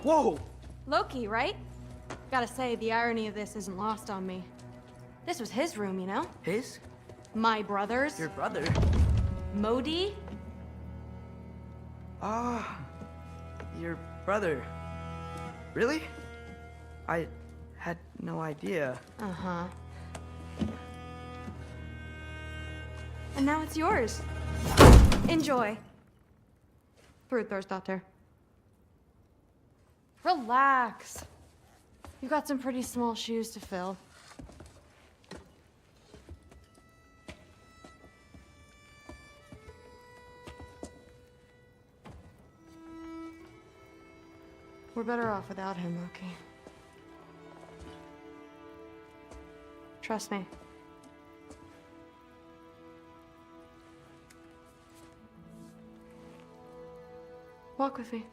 Whoa! Loki, right? Gotta say, the irony of this isn't lost on me. This was his room, you know? His? My brother's. Your brother? Modi? Ah, your brother. Really? I had no idea. Uh-huh. And now it's yours. Enjoy. Daughter. Relax. You got some pretty small shoes to fill. We're better off without him, Loki. Trust me. Walk with me.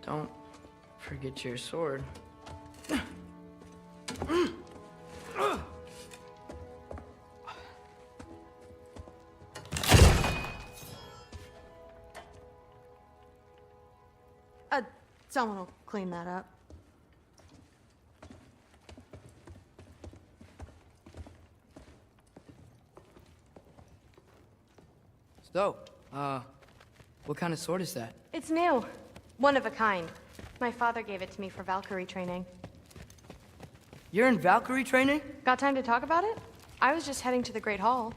Don't forget your sword. Someone will clean that up. So, what kind of sword is that? It's new. One of a kind. My father gave it to me for Valkyrie training. You're in Valkyrie training? Got time to talk about it? I was just heading to the Great Hall.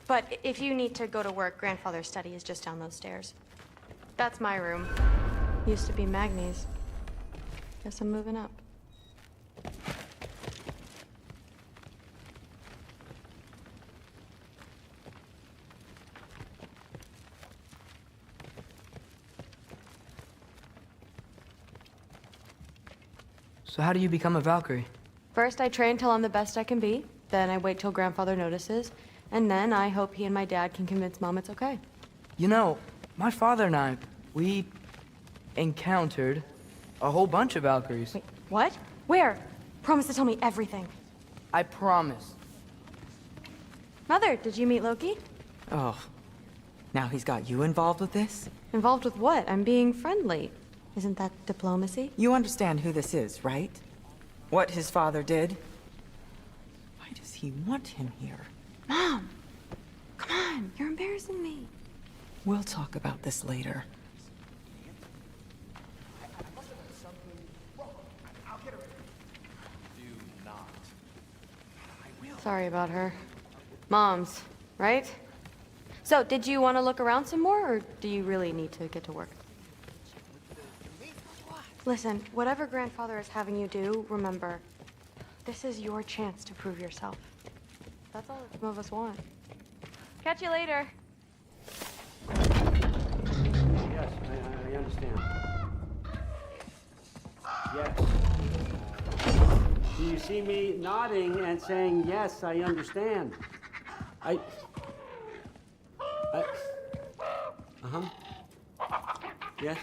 But if you need to go to work, Grandfather's study is just down those stairs. That's my room. Used to be Magni's. Guess I'm moving up. So how do you become a Valkyrie? First, I train till I'm the best I can be. Then I wait till Grandfather notices. And then I hope he and my dad can convince Mom it's okay. You know, my father and I, we encountered a whole bunch of Valkyries. Wait, what? Where? Promise to tell me everything. I promise. Mother, did you meet Loki? Oh, now he's got you involved with this? Involved with what? I'm being friendly. Isn't that diplomacy? You understand who this is, right? What his father did? Why does he want him here? Mom! Come on, you're embarrassing me. We'll talk about this later. Sorry about her. Mom's, right? So, did you want to look around some more, or do you really need to get to work? Listen, whatever Grandfather is having you do, remember, this is your chance to prove yourself. That's all that some of us want. Catch you later. Yes, I understand. Yes. Do you see me nodding and saying, yes, I understand? Uh-huh. Yes.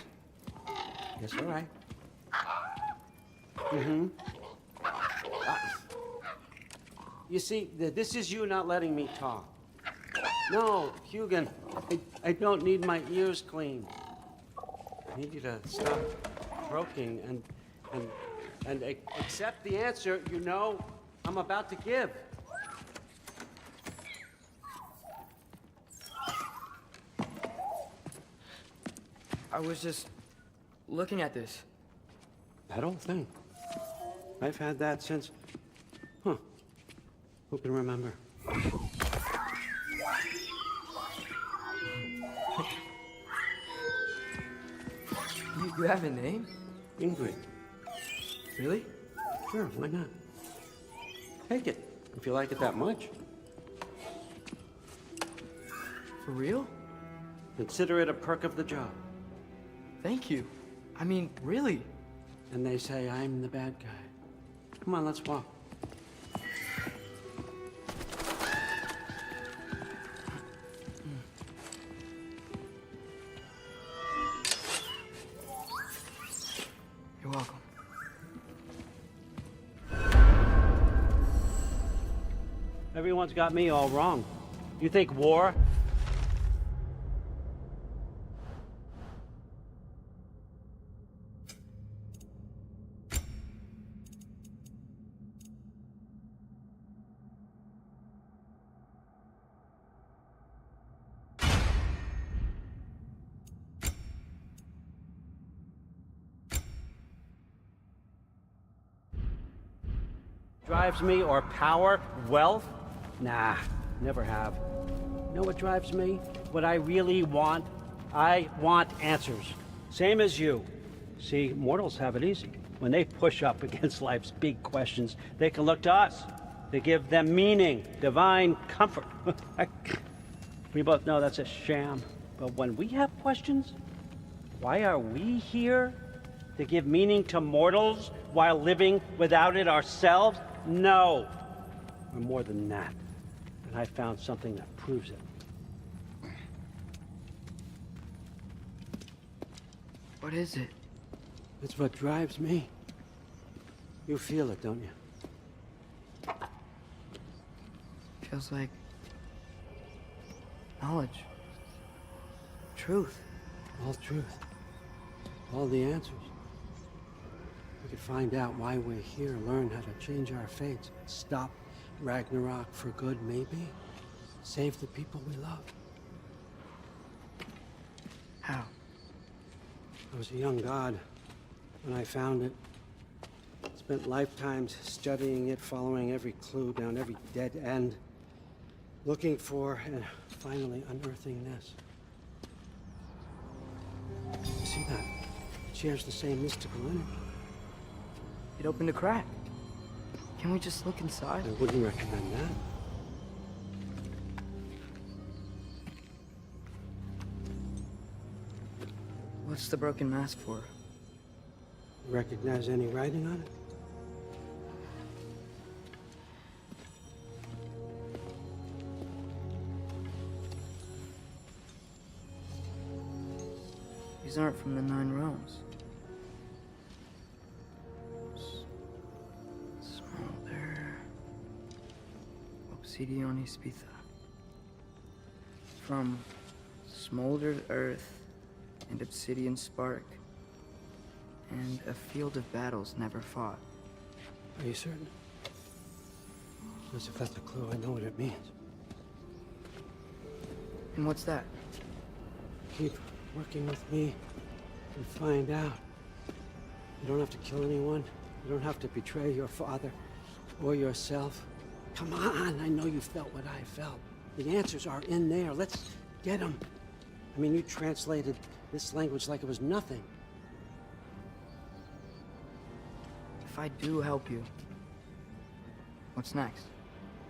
Yes, all right. Mm-hmm. You see, this is you not letting me talk. No, Hugin, I don't need my ears cleaned. I need you to stop croaking and accept the answer you know I'm about to give. I was just looking at this. That old thing. I've had that since... Huh. Who can remember? You have a name? Ingrid. Really? Sure, why not? Take it, if you like it that much. For real? Consider it a perk of the job. Thank you. I mean, really. And they say I'm the bad guy. Come on, let's walk. You're welcome. Everyone's got me all wrong. You think war? drives me, or power, wealth? Nah, never have. You know what drives me? What I really want? I want answers. Same as you. See, mortals have it easy. When they push up against life's big questions, they can look to us. They give them meaning, divine comfort. We both know that's a sham. But when we have questions, why are we here? To give meaning to mortals while living without it ourselves? No. We're more than that. And I found something that proves it. What is it? It's what drives me. You feel it, don't you? Feels like knowledge. Truth. All truth. All the answers. We could find out why we're here, learn how to change our fates, stop Ragnarok for good, maybe. Save the people we love. How? I was a young god when I found it. Spent lifetimes studying it, following every clue down every dead end, looking for and finally unearthing this. You see that? It shares the same mystical energy. It opened a crack. Can we just look inside? I wouldn't recommend that. What's the broken mask for? Recognize any writing on it? These aren't from the Nine Realms. Smolder. Obsidion Ispitha. From smoldered earth and obsidian spark. And a field of battles never fought. Are you certain? Because if that's a clue, I know what it means. And what's that? Keep working with me and find out. You don't have to kill anyone. You don't have to betray your father or yourself. Come on, I know you felt what I felt. The answers are in there. Let's get them. I mean, you translated this language like it was nothing. If I do help you, what's next?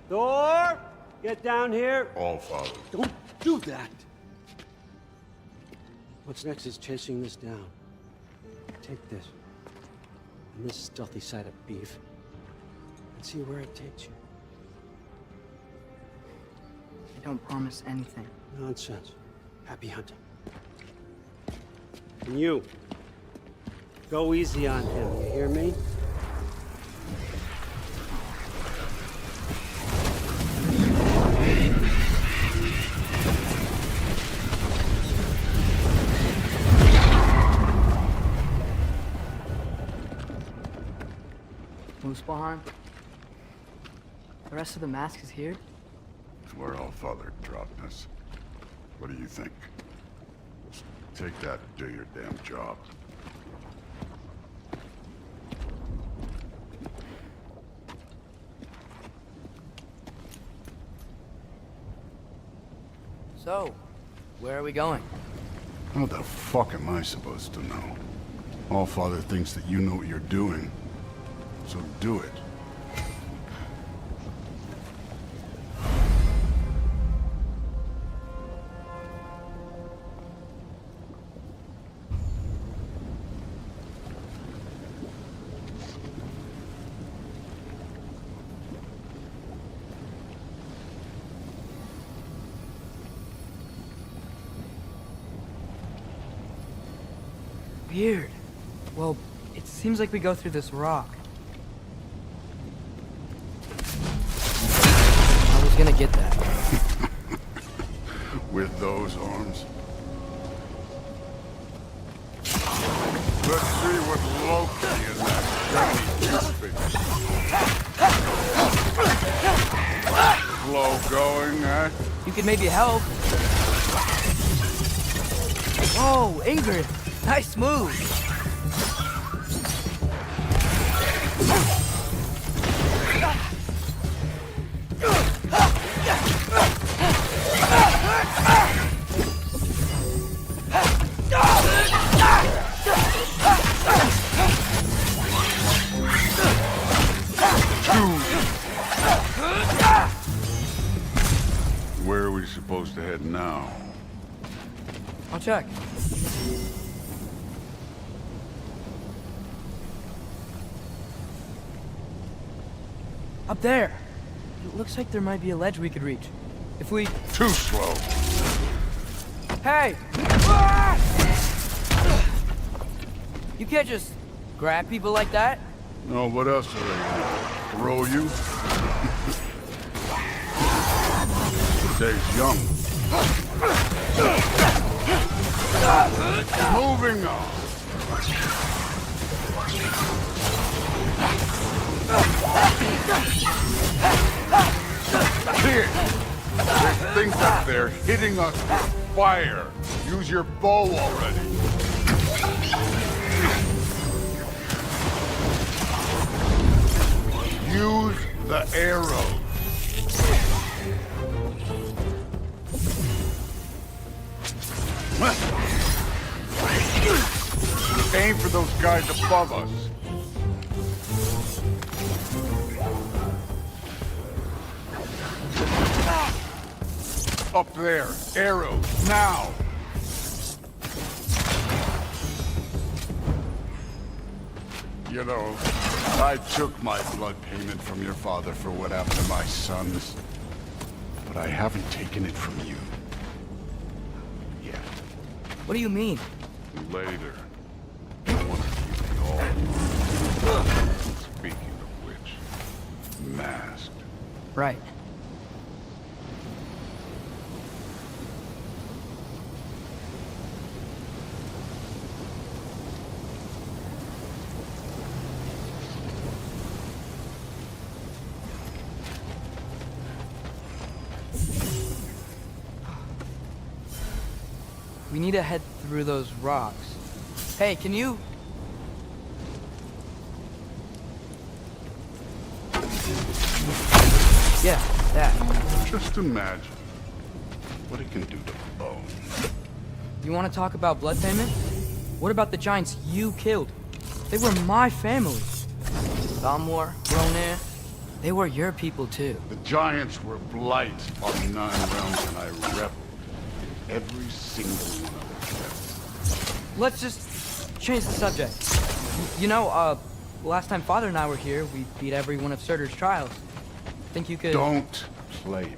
Thor! Get down here! All Father. Don't do that! What's next is chasing this down. Take this. And this stealthy side of beef. And see where it takes you. I don't promise anything. Nonsense. Happy hunting. And you. Go easy on him, you hear me? Muspelheim? The rest of the mask is here? It's where All Father dropped us. What do you think? Just take that and do your damn job. So, where are we going? How the fuck am I supposed to know? All Father thinks that you know what you're doing. So do it. Weird. Well, it seems like we go through this rock. I was gonna get that. With those arms. Let's see what Loki and that shiny face. Slow going, eh? You could maybe help. Whoa, Ingrid! Nice move! supposed to head now? I'll check. Up there. It looks like there might be a ledge we could reach. If we... Too slow. Hey! Ah! You can't just grab people like that. No, what else are they gonna throw you? Stays young. Moving on. Kid, there's things up there hitting us with fire. Use your bow already. Use the arrow. Aim for those guys above us. Up there. Arrows, now! You know, I took my blood payment from your father for what happened to my sons. But I haven't taken it from you. Yet. What do you mean? Later. I want to see it all. Speaking of which, masked. Right. We need to head through those rocks. Hey, can you... Yeah, that. Just imagine what it can do to bone. You want to talk about blood payment? What about the giants you killed? They were my family. Balmor, Ronan, they were your people too. The giants were blight on the 9 realms, and I reveled in every single one of them. Let's just change the subject. You know, last time Father and I were here, we beat every one of Surtur's trials. Think you could... Don't play me.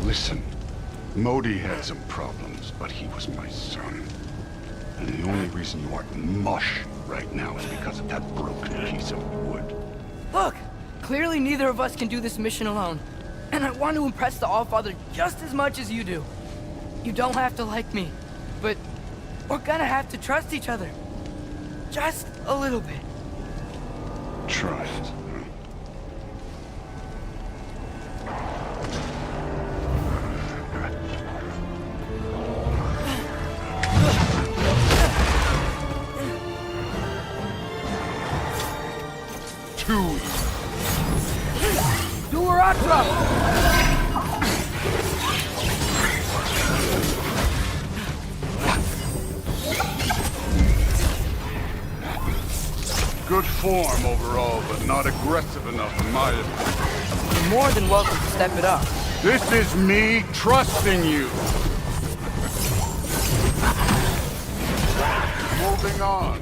Listen, Modi had some problems, but he was my son. And the only reason you aren't mush right now is because of that broken piece of wood. Look! Clearly neither of us can do this mission alone. And I want to impress the Allfather just as much as you do. You don't have to like me, but we're gonna have to trust each other. Just a little bit. Trust. Good form overall, but not aggressive enough in my opinion. You're more than welcome to step it up. This is me trusting you. Moving on.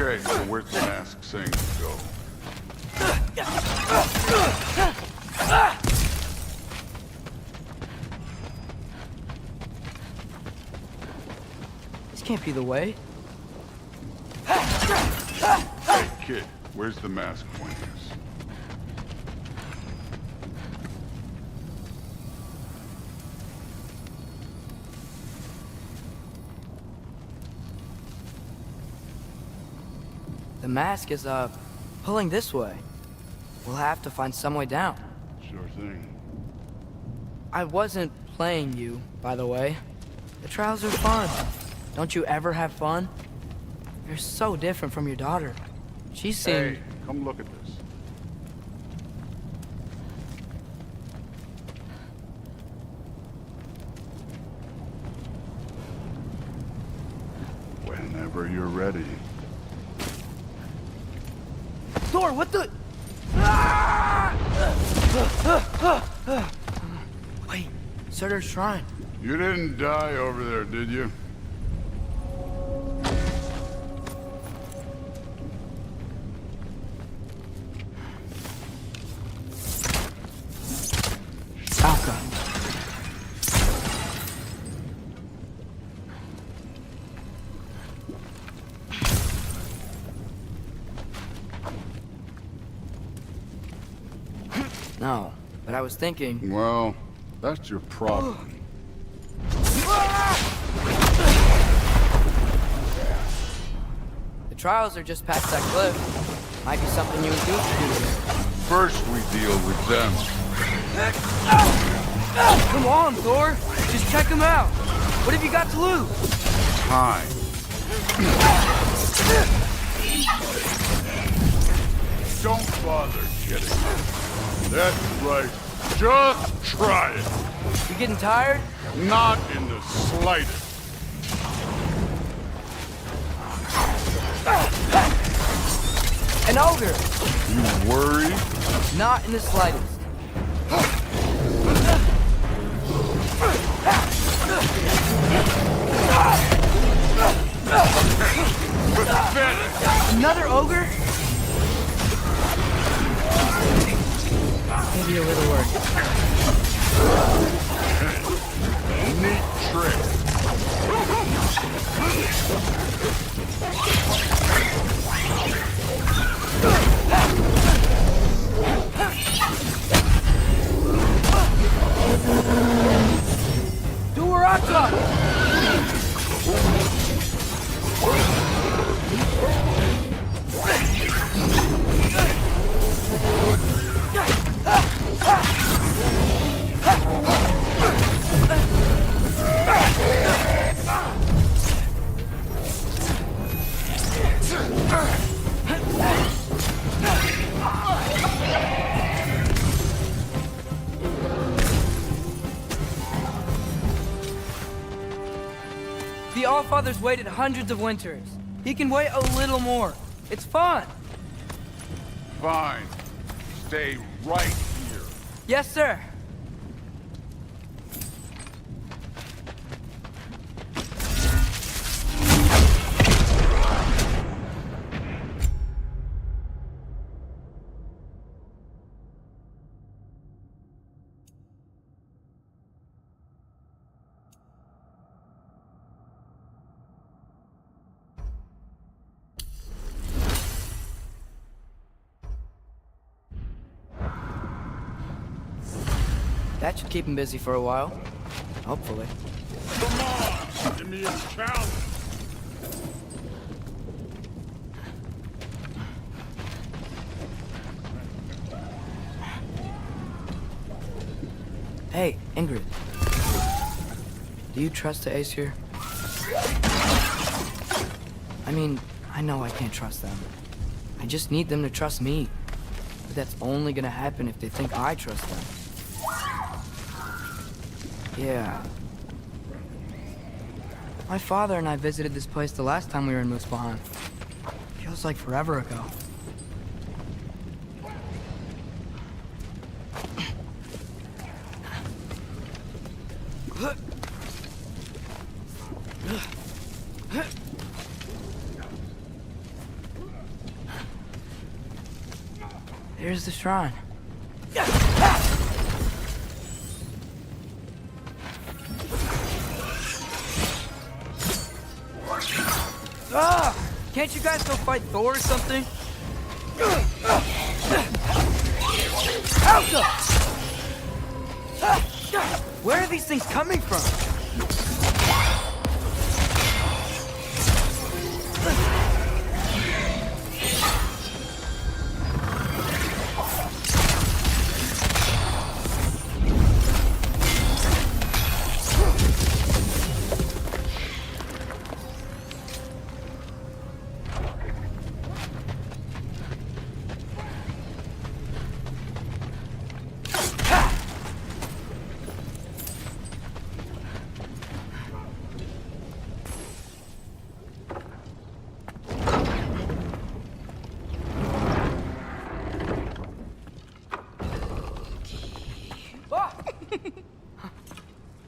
Okay, so where's the mask saying to go? This can't be the way. Hey, kid, where's the mask pointers? The mask is, pulling this way. We'll have to find some way down. Sure thing. I wasn't playing you, by the way. The trials are fun. Don't you ever have fun? You're so different from your daughter. She seemed... Hey, come look at this. Whenever you're ready. Thor, what the... Wait, Surtur's shrine. You didn't die over there, did you? Alka. No, but I was thinking... Well, that's your problem. The trials are just past that cliff. Might be something you and Goose can do. First we deal with them. Come on, Thor! Just check them out! What have you got to lose? Time. Don't bother getting it. That's right. Just try it. You getting tired? Not in the slightest. An ogre! You worry? Not in the slightest. Pathetic. Another ogre? Maybe a little work. Neat trick. The Allfather's waited hundreds of winters. He can wait a little more. It's fun. Fine. Stay right here. Yes, sir. That should keep him busy for a while. Hopefully. Come on! Give me a challenge! Hey, Ingrid. Do you trust the Aesir? I mean, I know I can't trust them. I just need them to trust me. But that's only gonna happen if they think I trust them. Yeah. My father and I visited this place the last time we were in Muspelheim. Feels like forever ago. There's the shrine. Ah! Can't you guys go fight Thor or something? Alka! Where are these things coming from?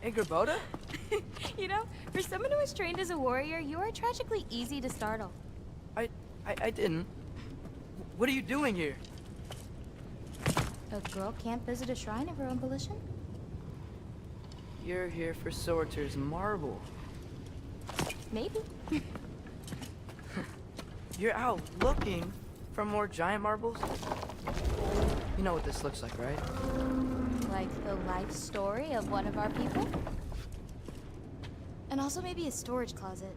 Hey, Gerboda? You know, for someone who was trained as a warrior, you are tragically easy to startle. I didn't. What are you doing here? A girl can't visit a shrine of her own volition? You're here for Sorter's marble. Maybe. You're out looking for more giant marbles? You know what this looks like, right? Like the life story of one of our people? And also maybe a storage closet.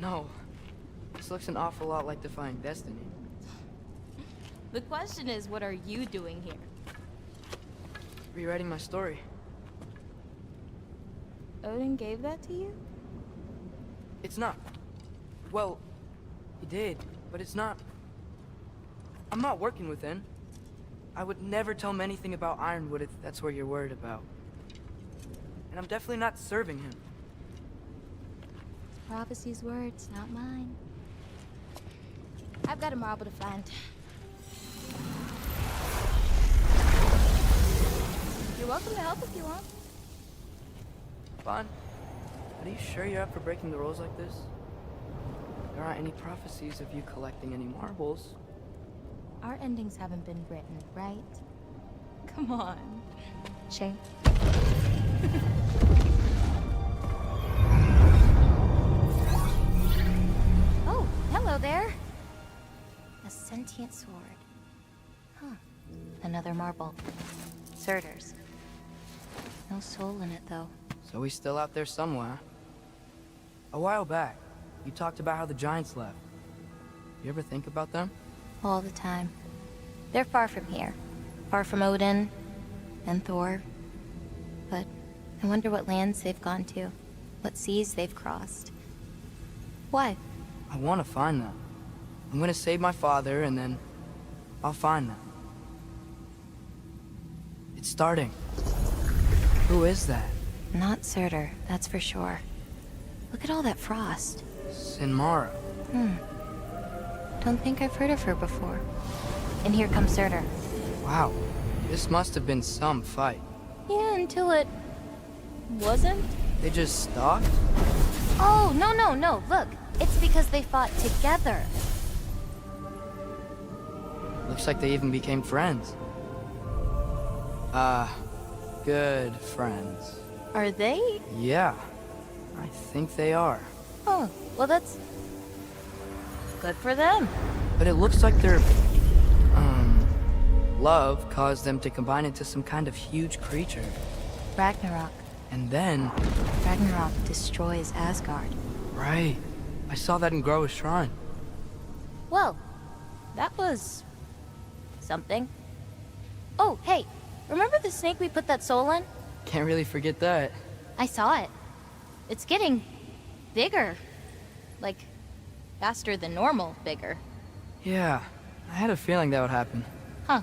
No. This looks an awful lot like Defying Destiny. The question is, what are you doing here? Rewriting my story. Odin gave that to you? It's not. Well, he did, but it's not. I'm not working with him. I would never tell him anything about Ironwood if that's what you're worried about. And I'm definitely not serving him. Prophecy's words, not mine. I've got a marble to find. You're welcome to help if you want. Fine. But are you sure you're up for breaking the rules like this? There aren't any prophecies of you collecting any marbles. Our endings haven't been written, right? Come on. Shane. Oh, hello there. A sentient sword. Huh. Another marble. Surtur's. No soul in it, though. So he's still out there somewhere. A while back, you talked about how the giants left. You ever think about them? All the time. They're far from here. Far from Odin and Thor. But I wonder what lands they've gone to. What seas they've crossed. Why? I want to find them. I'm gonna save my father, and then I'll find them. It's starting. Who is that? Not Surtur, that's for sure. Look at all that frost. Sinmara. Don't think I've heard of her before. And here comes Surtur. Wow. This must have been some fight. Yeah, until it... wasn't? They just stopped? Oh, no. Look, it's because they fought together. Looks like they even became friends. Good friends. Are they? Yeah, I think they are. Oh, well that's... good for them. But it looks like their, love caused them to combine into some kind of huge creature. Ragnarok. And then... Ragnarok destroys Asgard. Right. I saw that in Groa's shrine. Well, that was... something. Oh, hey, remember the snake we put that soul in? Can't really forget that. I saw it. It's getting... bigger. Like, faster than normal bigger. Yeah, I had a feeling that would happen. Huh.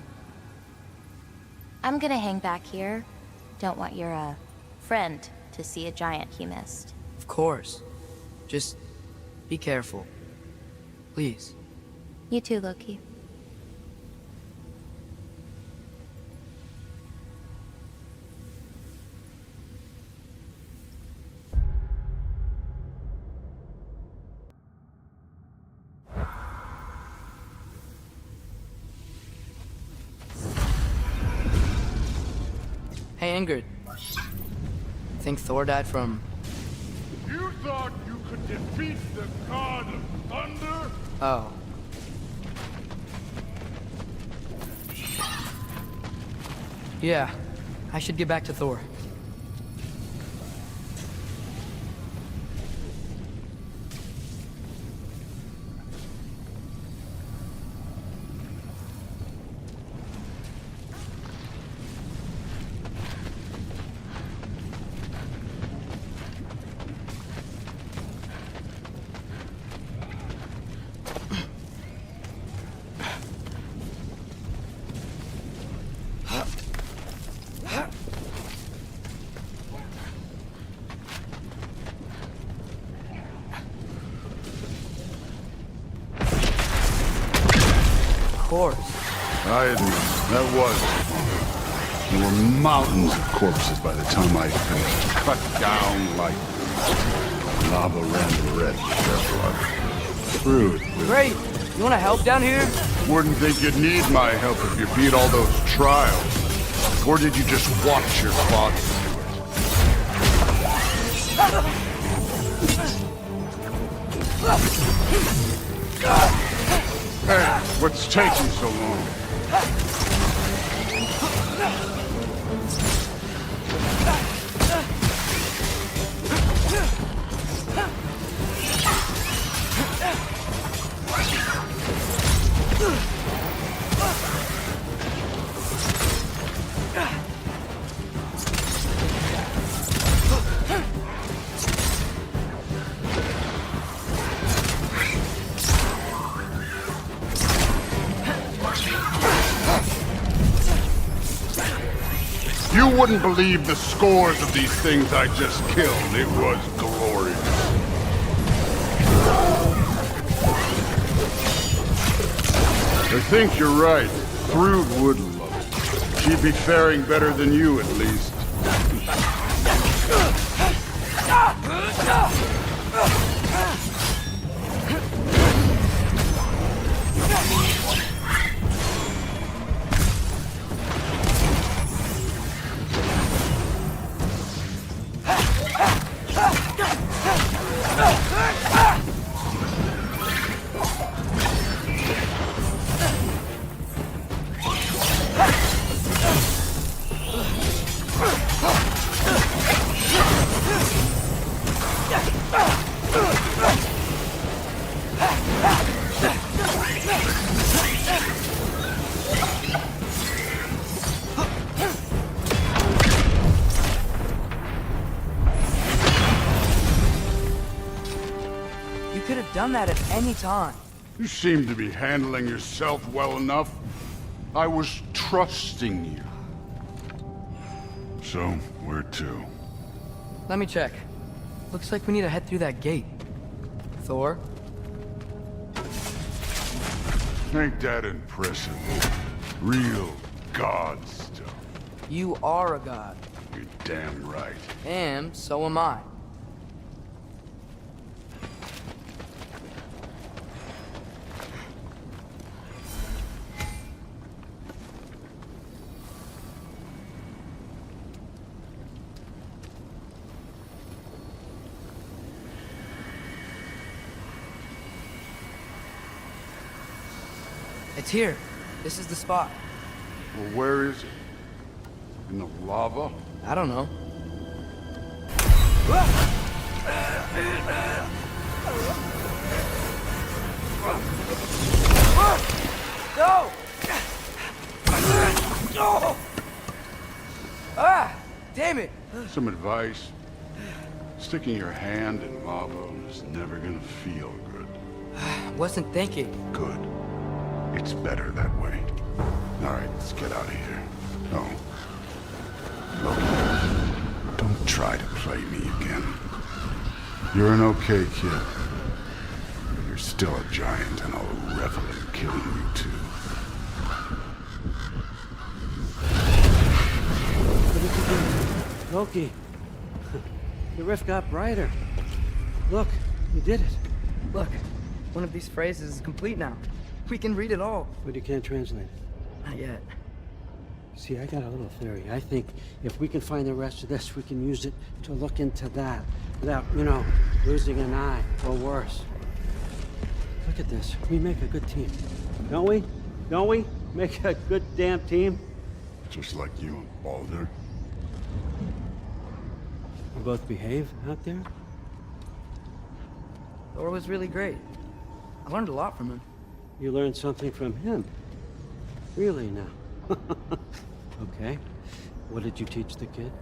I'm gonna hang back here. Don't want your, friend to see a giant he missed. Of course. Just be careful. Please. You too, Loki. Hey, Ingrid. Think Thor died from... You thought you could defeat the god of thunder? Oh. Yeah, I should get back to Thor. Of course. I admit, that was fun. There were mountains of corpses by the time I finished, cut down like lava ran red with their blood. Through it. Great. You want to help down here? Wouldn't think you'd need my help if you beat all those trials. Or did you just watch your father do it? Hey, what's taking so long? You wouldn't believe the scores of these things I just killed. It was glorious. I think you're right. Thrud would love it. She'd be faring better than you, at least. You could have done that at any time. You seem to be handling yourself well enough. I was trusting you. So, where to? Let me check. Looks like we need to head through that gate. Thor? Ain't that impressive? Real god stuff. You are a god. You're damn right. And so am I. It's here. This is the spot. Well, where is it? In the lava? I don't know. No! Ah! Damn it! Some advice. Sticking your hand in lava is never gonna feel good. Wasn't thinking. Good. It's better that way. All right, let's get out of here. Oh. Look, don't try to play me again. You're an okay kid. But you're still a giant, and I'll revel in killing you too. Loki, the rift got brighter. Look, you did it. Look, one of these phrases is complete now. We can read it all. But you can't translate it. Not yet. See, I got a little theory. I think if we can find the rest of this, we can use it to look into that without, losing an eye or worse. Look at this. We make a good team. Don't we? Don't we? Make a good damn team? Just like you and Balder. We both behave out there? Thor was really great. I learned a lot from him. You learned something from him? Really now? Okay. What did you teach the kid?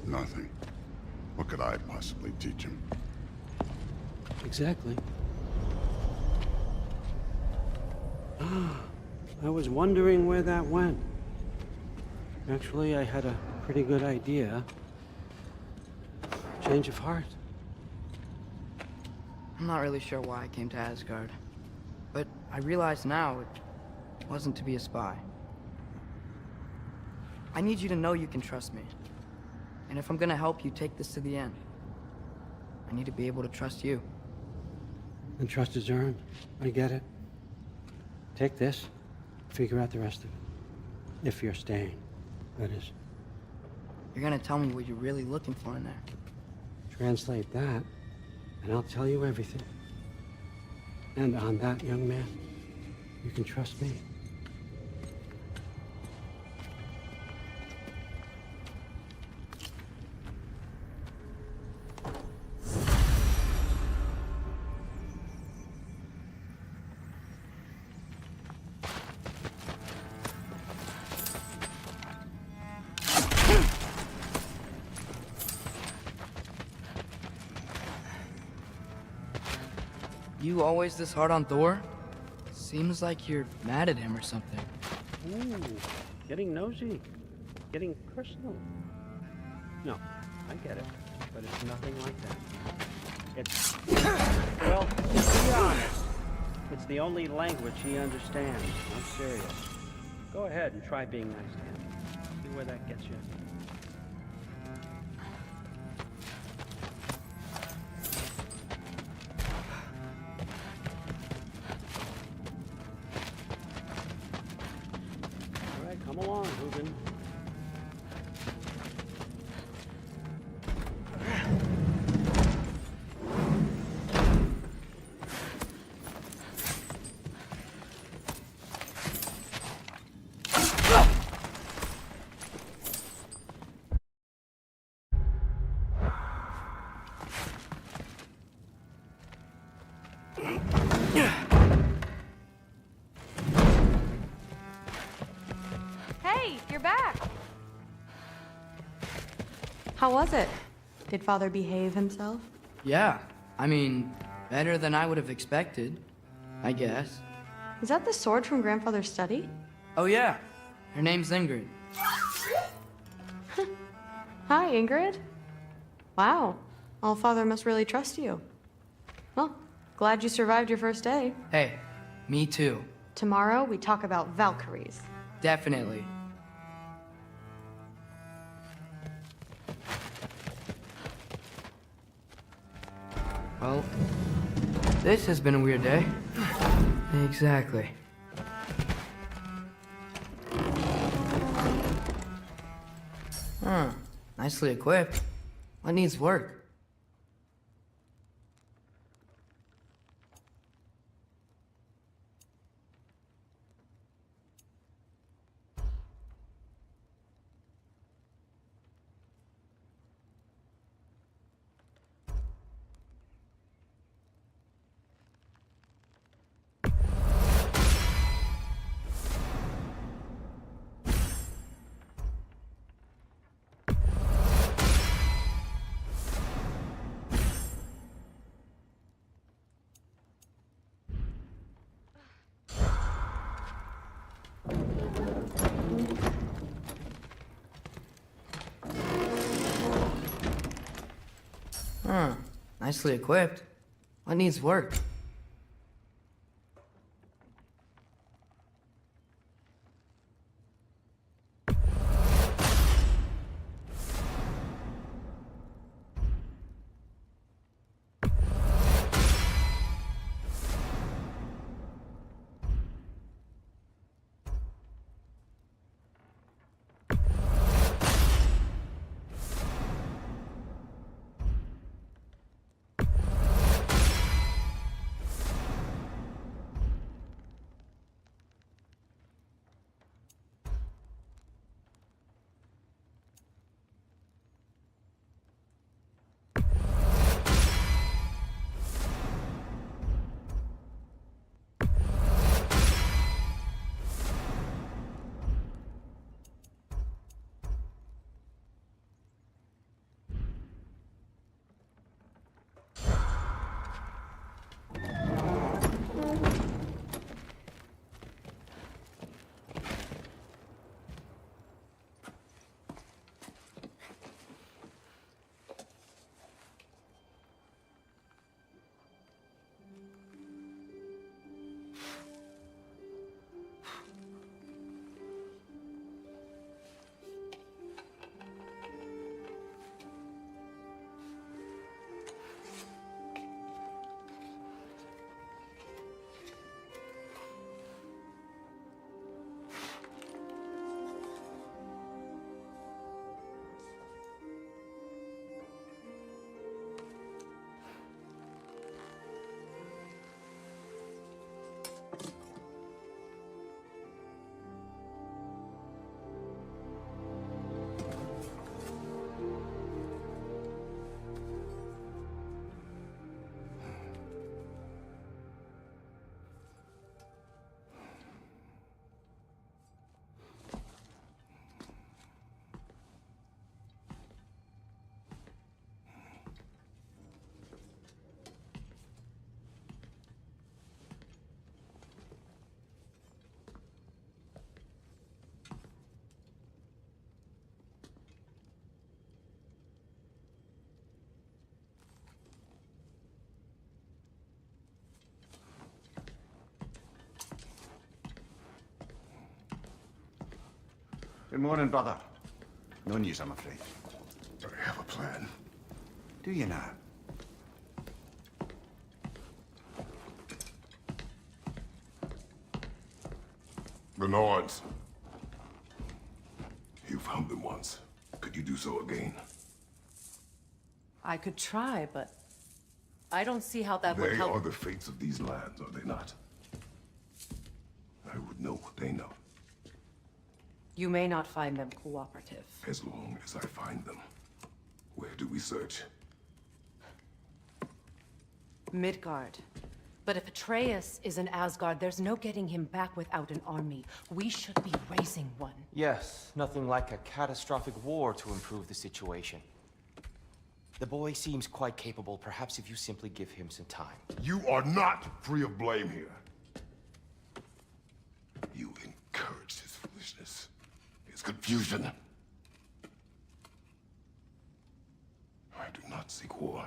Nothing. What could I possibly teach him? Exactly. I was wondering where that went. Actually, I had a pretty good idea. Change of heart. I'm not really sure why I came to Asgard. But I realize now it wasn't to be a spy. I need you to know you can trust me. And if I'm gonna help you take this to the end, I need to be able to trust you. And trust is earned. I get it. Take this. Figure out the rest of it. If you're staying, that is. You're gonna tell me what you're really looking for in there. Translate that, and I'll tell you everything. And on that, young man, you can trust me. You always this hard on Thor? Seems like you're mad at him or something. Ooh, getting nosy. Getting personal. No, I get it. But it's nothing like that. It's... Well, to be honest, it's the only language he understands. I'm serious. Go ahead and try being nice to him. See where that gets you. All right, come along, Hugin. Hey, you're back. How was it? Did Father behave himself? Yeah, I mean, better than I would have expected, I guess. Is that the sword from Grandfather's study? Oh yeah, her name's Ingrid. Hi, Ingrid. Wow, Allfather must really trust you. Well, glad you survived your first day. Hey, me too. Tomorrow, we talk about Valkyries. Definitely. Well, this has been a weird day. Exactly. Huh. Nicely equipped. What needs work? Huh. Nicely equipped. What needs work? Good morning, brother. No news, I'm afraid. I have a plan. Do you now? The Norns. You found them once. Could you do so again? I could try, but I don't see how that would They help. are the fates of these lands, are they not? I would know what they know, You may not find them cooperative. as long as I find them. Where do we search? Midgard. But if Atreus is in Asgard, there's no getting him back without an army. We should be raising one. Yes, nothing like a catastrophic war to improve the situation. The boy seems quite capable. Perhaps if you simply give him some time. You are not free of blame here. You encouraged his foolishness, his confusion. I do not seek war.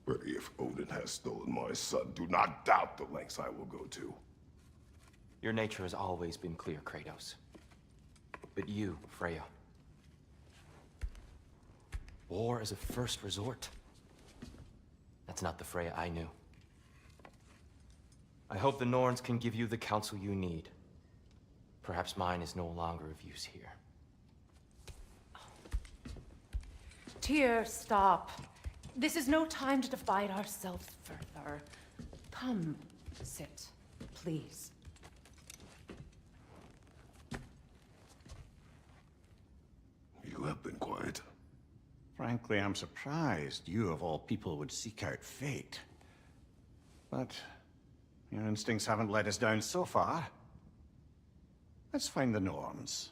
But if Odin has stolen my son, do not doubt the lengths I will go to. Your nature has always been clear, Kratos. But you, Freya. War is a first resort. That's not the Freya I knew. I hope the Norns can give you the counsel you need. Perhaps mine is no longer of use here. Tyr, stop. This is no time to divide ourselves further. Come, sit, please. You have been quiet. Frankly, I'm surprised you, of all people, would seek out fate. But your instincts haven't let us down so far. Let's find the Norns.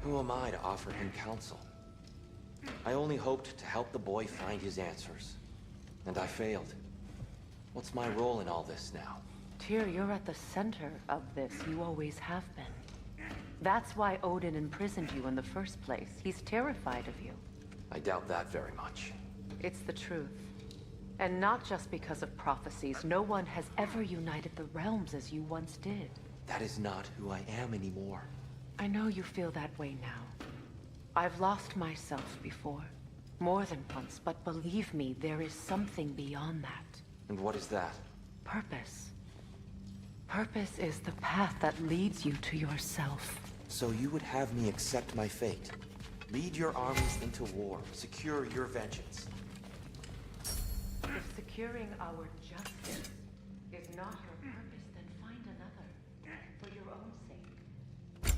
Who am I to offer him counsel? I only hoped to help the boy find his answers. And I failed. What's my role in all this now? Tyr, you're at the center of this. You always have been. That's why Odin imprisoned you in the first place. He's terrified of you. I doubt that very much. It's the truth. And not just because of prophecies. No one has ever united the realms as you once did. That is not who I am anymore. I know you feel that way now. I've lost myself before. More than once, but believe me, there is something beyond that. And what is that? Purpose. Purpose is the path that leads you to yourself. So you would have me accept my fate? Lead your armies into war, secure your vengeance. If securing our justice is not your purpose, then find another. For your own sake.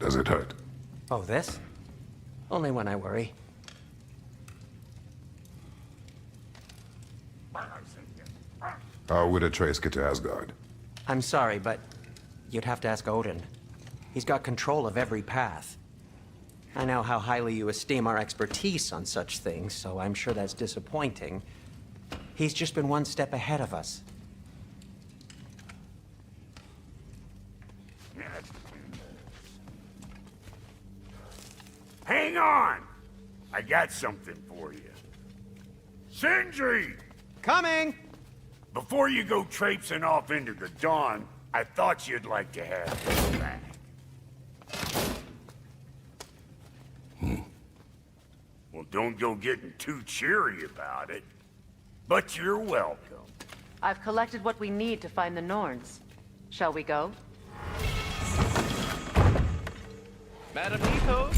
Does it hurt? Oh, this? Only when I worry. How would Atreus get to Asgard? I'm sorry, but you'd have to ask Odin. He's got control of every path. I know how highly you esteem our expertise on such things, so I'm sure that's disappointing. He's just been one step ahead of us. Hang on! I got something for you. Sindri! Coming! Before you go traipsing off into the dawn, I thought you'd like to have this back. Well, don't go getting too cheery about it. But you're welcome. I've collected what we need to find the Norns. Shall we go? Madam Nito?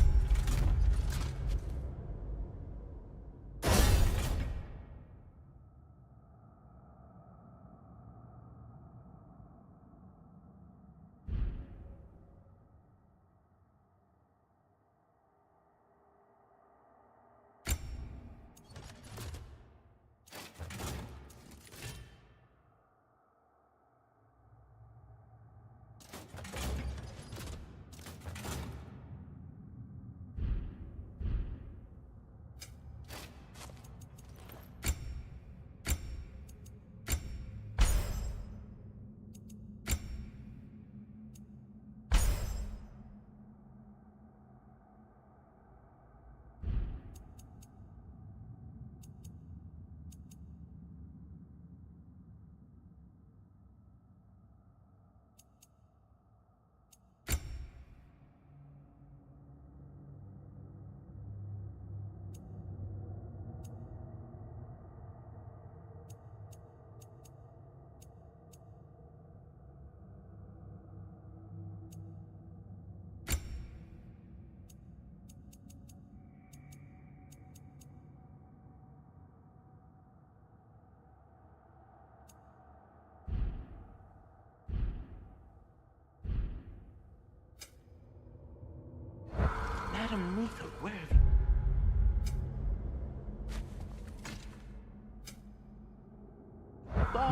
Madam Nito, where have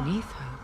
you... Neathog.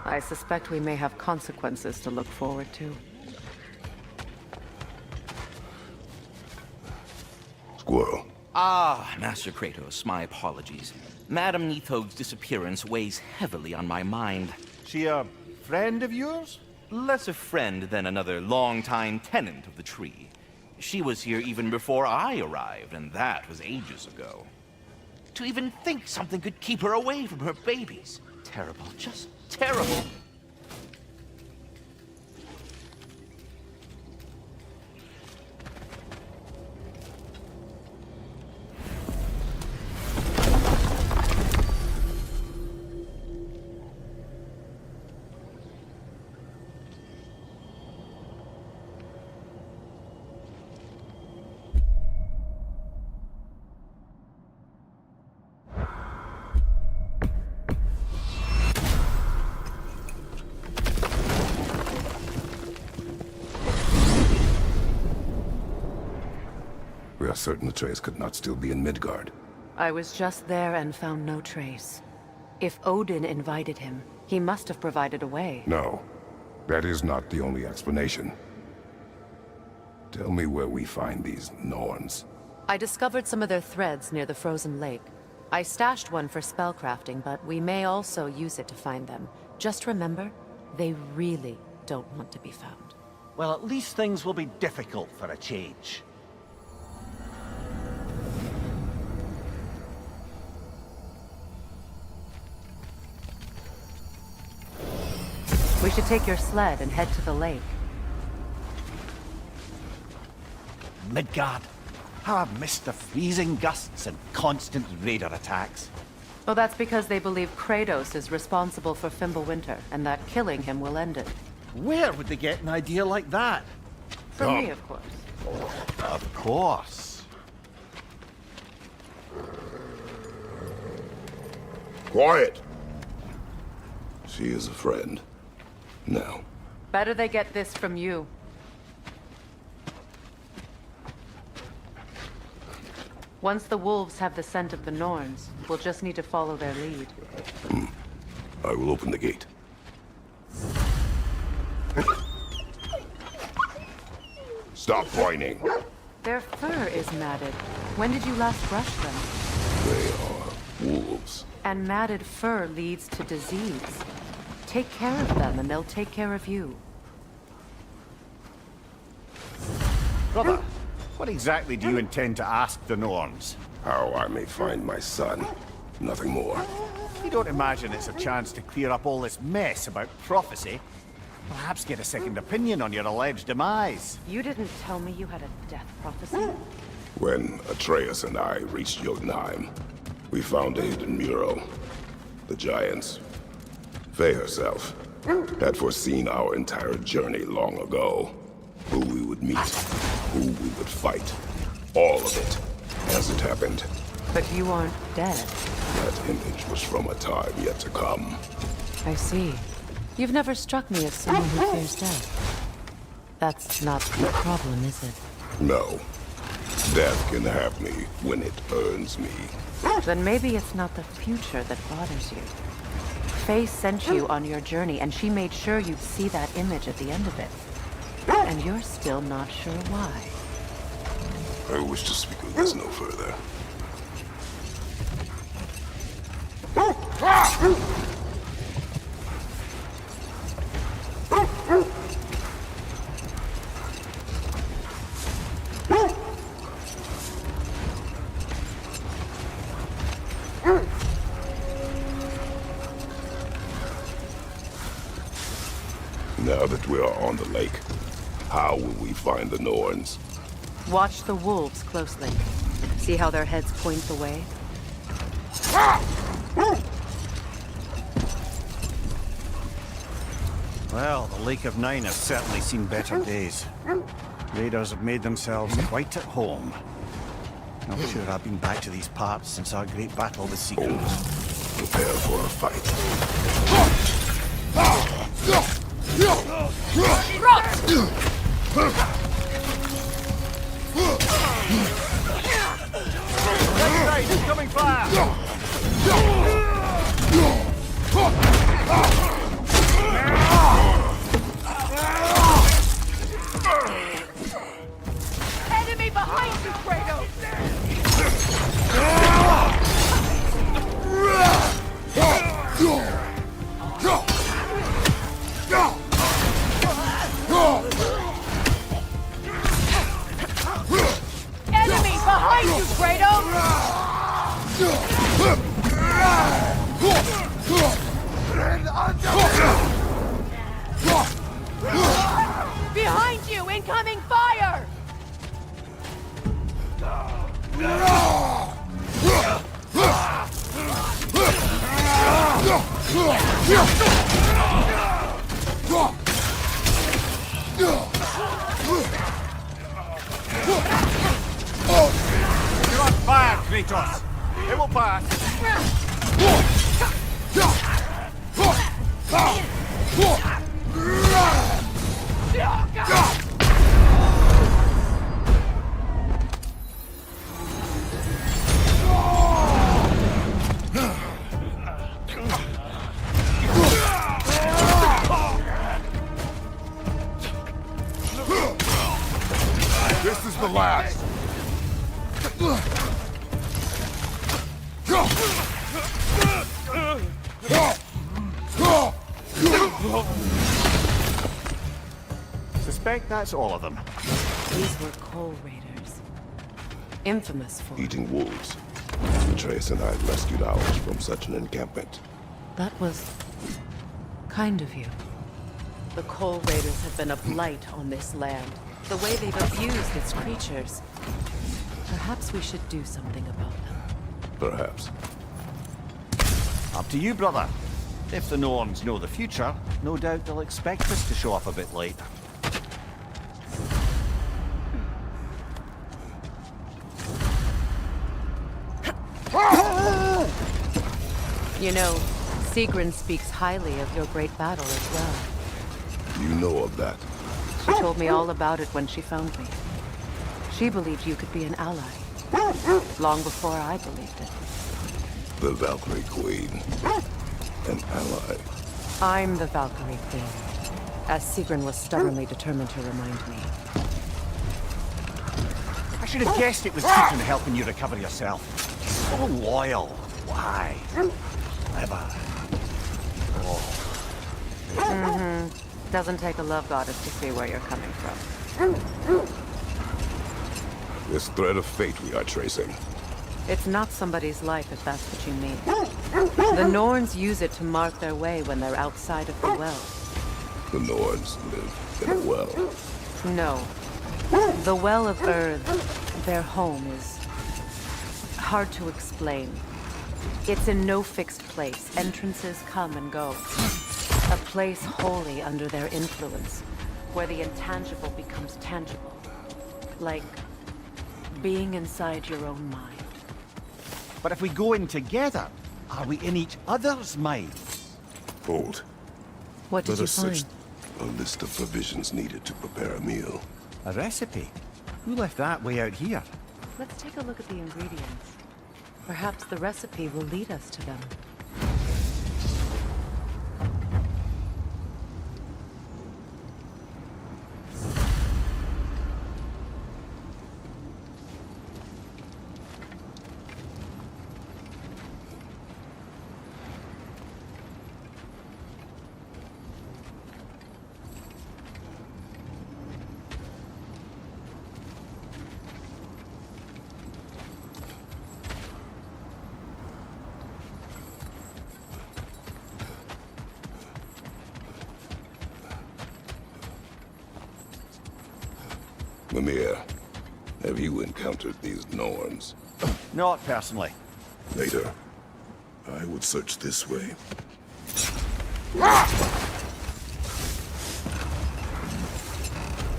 I suspect we may have consequences to look forward to. Squirrel. Ah, Master Kratos, my apologies. Madame Nithog's disappearance weighs heavily on my mind. She a friend of yours? Less a friend than another longtime tenant of the tree. She was here even before I arrived, and that was ages ago. To even think something could keep her away from her babies. Terrible, just terrible. We are certain the trace could not still be in Midgard. I was just there and found no trace. If Odin invited him, he must have provided a way. No, that is not the only explanation. Tell me where we find these Norns. I discovered some of their threads near the frozen lake. I stashed one for spellcrafting, but we may also use it to find them. Just remember, they really don't want to be found. Well, at least things will be difficult for a change. We should take your sled and head to the lake. Midgard. How I've missed the freezing gusts and constant raider attacks. Well, that's because they believe Kratos is responsible for Fimbulwinter, and that killing him will end it. Where would they get an idea like that? From me, of course. Of course. Quiet! She is a friend. Now. Better they get this from you. Once the wolves have the scent of the Norns, we'll just need to follow their lead. I will open the gate. Stop whining. Their fur is matted. When did you last brush them? They are wolves. And matted fur leads to disease. Take care of them, and they'll take care of you. Brother, what exactly do you intend to ask the Norns? How I may find my son. Nothing more. You don't imagine it's a chance to clear up all this mess about prophecy? Perhaps get a second opinion on your alleged demise. You didn't tell me you had a death prophecy? When Atreus and I reached Jotunheim, we found a hidden mural. The giants, Faye herself, had foreseen our entire journey long ago. Who we would meet, who we would fight. All of it, as it happened. But you aren't dead. That image was from a time yet to come. I see. You've never struck me as someone who fears death. That's not the problem, is it? No. Death can have me when it earns me. Then maybe it's not the future that bothers you. Faye sent you on your journey, and she made sure you'd see that image at the end of it. And you're still not sure why. I wish to speak of this no further. Now that we are on the lake, how will we find the Norns? Watch the wolves closely. See how their heads point the way? Well, the Lake of Nine has certainly seen better days. Raiders have made themselves quite at home. Not sure I've been back to these parts since our great battle with Seekers. Prepare for a fight. That's right, incoming fire! You're on fire, Kratos! It will pass! This is the last. Suspect that's all of them. These were coal raiders. Infamous for... Eating wolves. Atreus and I rescued ours from such an encampment. That was... kind of you. The coal raiders have been a blight on this land. The way they've abused its creatures. Perhaps we should do something about them. Perhaps. Up to you, brother. If the Norns know the future, no doubt they'll expect us to show up a bit late. You know, Sigrun speaks highly of your great battle as well. You know of that. She told me all about it when she found me. She believed you could be an ally. Long before I believed it. The Valkyrie Queen. An ally. I'm the Valkyrie Queen, as Sigrun was stubbornly determined to remind me. I should have guessed it was Sigrun helping you recover yourself. So loyal. Why? Clever. Oh. Doesn't take a love goddess to see where you're coming from. This thread of fate we are tracing. It's not somebody's life, if that's what you mean. The Norns use it to mark their way when they're outside of the well. The Norns live in a well. No. The Well of Earth, their home, is hard to explain. It's in no fixed place. Entrances come and go. A place wholly under their influence, where the intangible becomes tangible. Like being inside your own mind. But if we go in together, are we in each other's minds? Hold. What did Let you us find? search a list of provisions needed to prepare a meal. A recipe? Who left that way out here? Let's take a look at the ingredients. Perhaps the recipe will lead us to them. Mimir, have you encountered these Norns? Not personally. Later, I would search this way.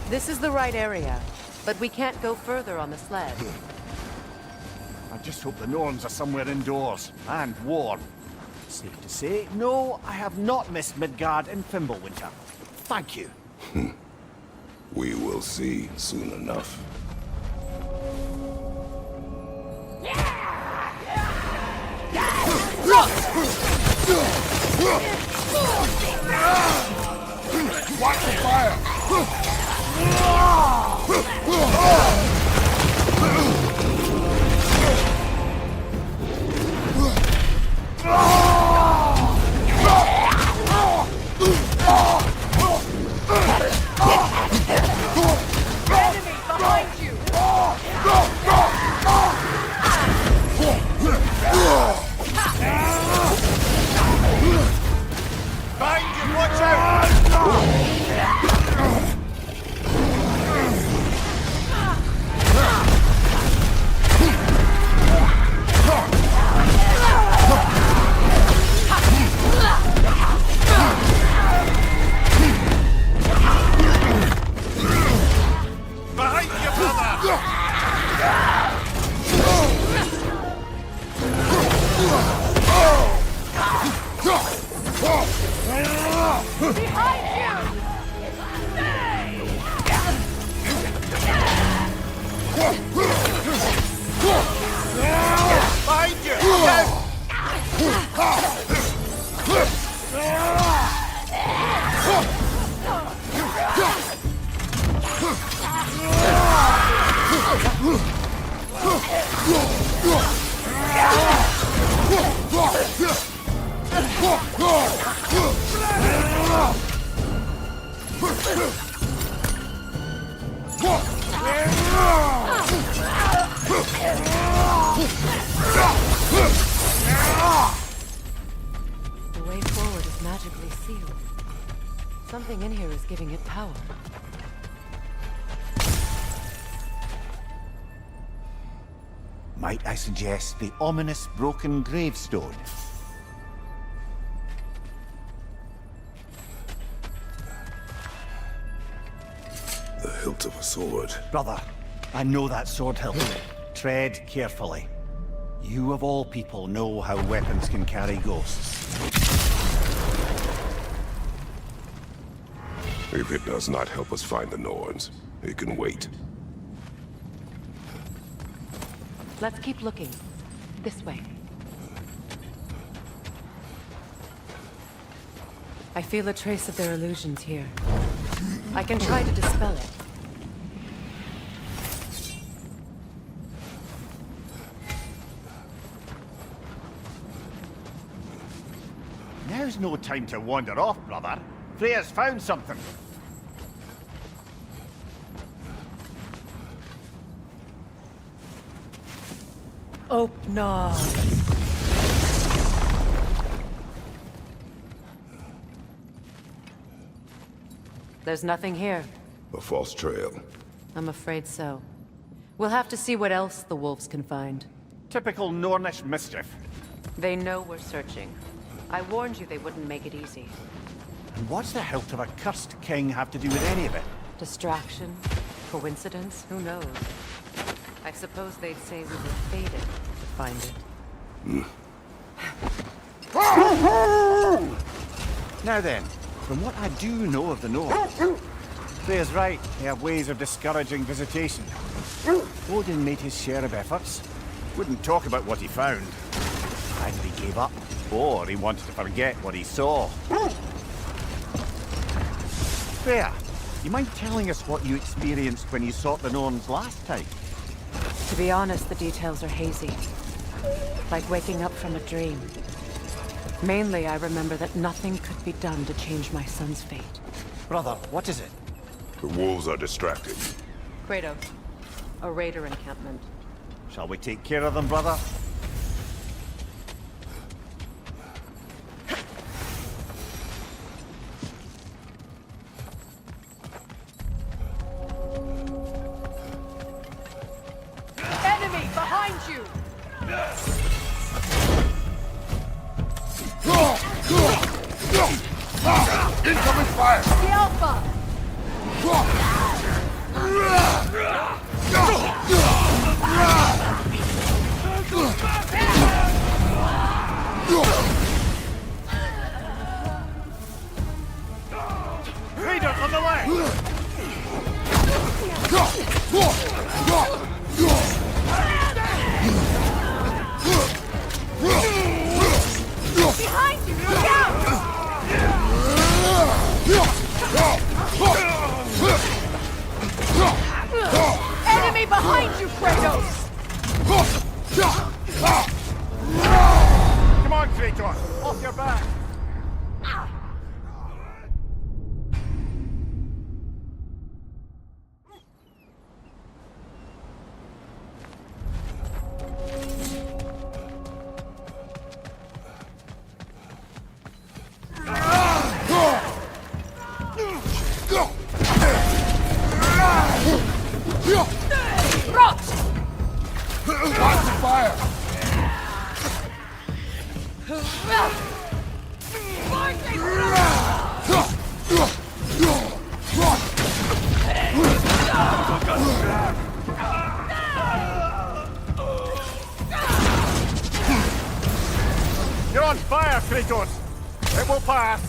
This is the right area, but we can't go further on the sled. I just hope the Norns are somewhere indoors, and warm. Safe to say, no, I have not missed Midgard in Fimbulwinter. Thank you. We will see soon enough. Watch the fire! By The way forward is magically sealed. Something in here is giving it power. Might I suggest the ominous broken gravestone? The hilt of a sword. Brother, I know that sword hilt. Tread carefully. You of all people know how weapons can carry ghosts. If it does not help us find the Norns, it can wait. Let's keep looking. This way. I feel a trace of their illusions here. I can try to dispel it. Now's no time to wander off, brother. Freya's found something. Oh, no. There's nothing here. A false trail. I'm afraid so. We'll have to see what else the wolves can find. Typical Nornish mischief. They know we're searching. I warned you they wouldn't make it easy. And what's the hilt of a cursed king have to do with any of it? Distraction? Coincidence? Who knows? I suppose they'd say we were fated to find it. Now then, from what I do know of the North, Freya's right, they have ways of discouraging visitation. Odin made his share of efforts. Wouldn't talk about what he found. Either he gave up, or he wanted to forget what he saw. Freya, you mind telling us what you experienced when you sought the Norns last time? To be honest, the details are hazy. Like waking up from a dream. Mainly, I remember that nothing could be done to change my son's fate. Brother, what is it? The wolves are distracted. Kratos. A raider encampment. Shall we take care of them, brother? Enemy behind you! Incoming fire! The Alpha! Raiders on the way! Behind you! Look out! Enemy behind you, Kratos! Come on, Kratos! Off your back! Watch the fire! You're on fire, Kratos! It will pass!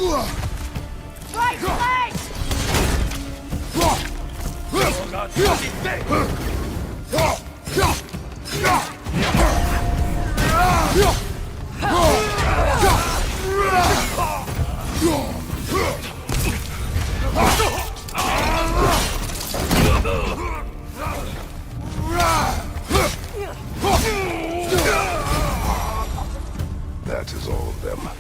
Right leg! That is all of them.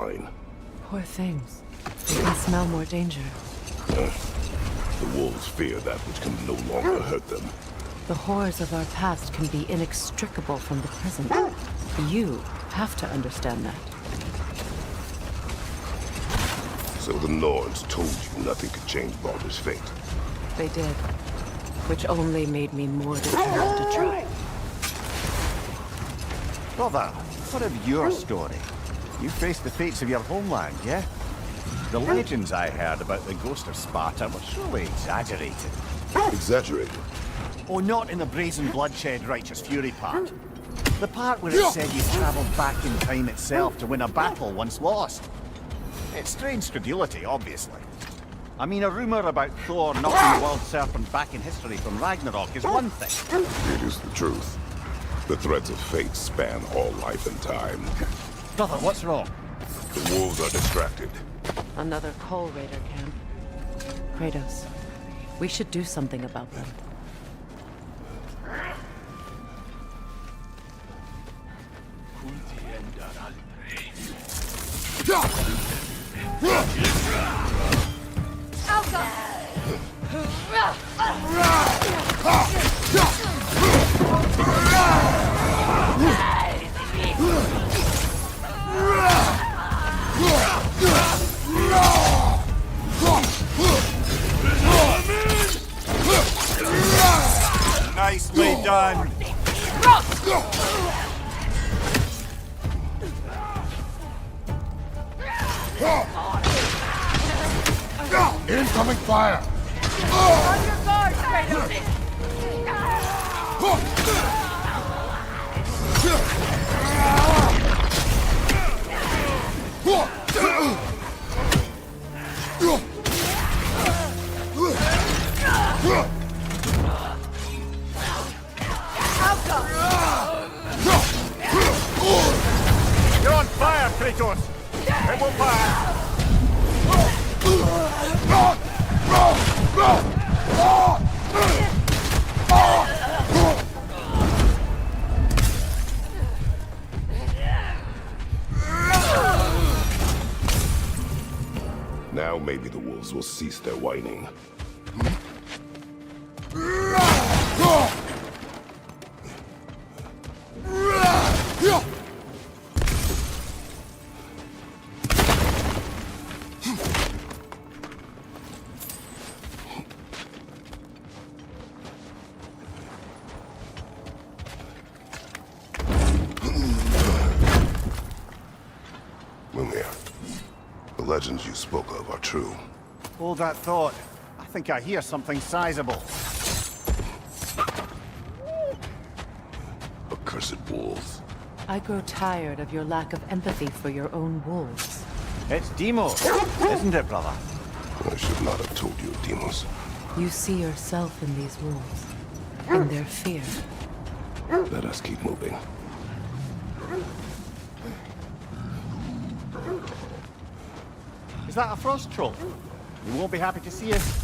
line. Poor things. They can smell more danger. The wolves fear that which can no longer hurt them. The horrors of our past can be inextricable from the present. You have to understand that. So the Norns told you nothing could change Baldur's fate. They did. Which only made me more determined to try. Brother, what of your story? You faced the fates of your homeland, yeah? The legends I heard about the ghost of Sparta were surely exaggerated. Exaggerated? Oh, not in the brazen bloodshed righteous fury part. The part where it said you travelled back in time itself to win a battle once lost. It's strange credulity, obviously. I mean, a rumour about Thor knocking the world serpent back in history from Ragnarok is one thing. It is the truth. The threads of fate span all life and time. Brother, what's wrong? The wolves are distracted. Another Coal Raider camp. Kratos, we should do something about them. Nicely done. Incoming fire! On your guard, Kratos! You're on fire, Kratos! It will fire! Now maybe the wolves will cease their whining. Mimir, the legends you spoke of are true. Hold that thought. I think I hear something sizable. Accursed wolves. I grow tired of your lack of empathy for your own wolves. It's Demos, isn't it, brother? I should not have told you of Demos. You see yourself in these wolves, in their fear. Let us keep moving. Is that a frost troll? You won't be happy to see us.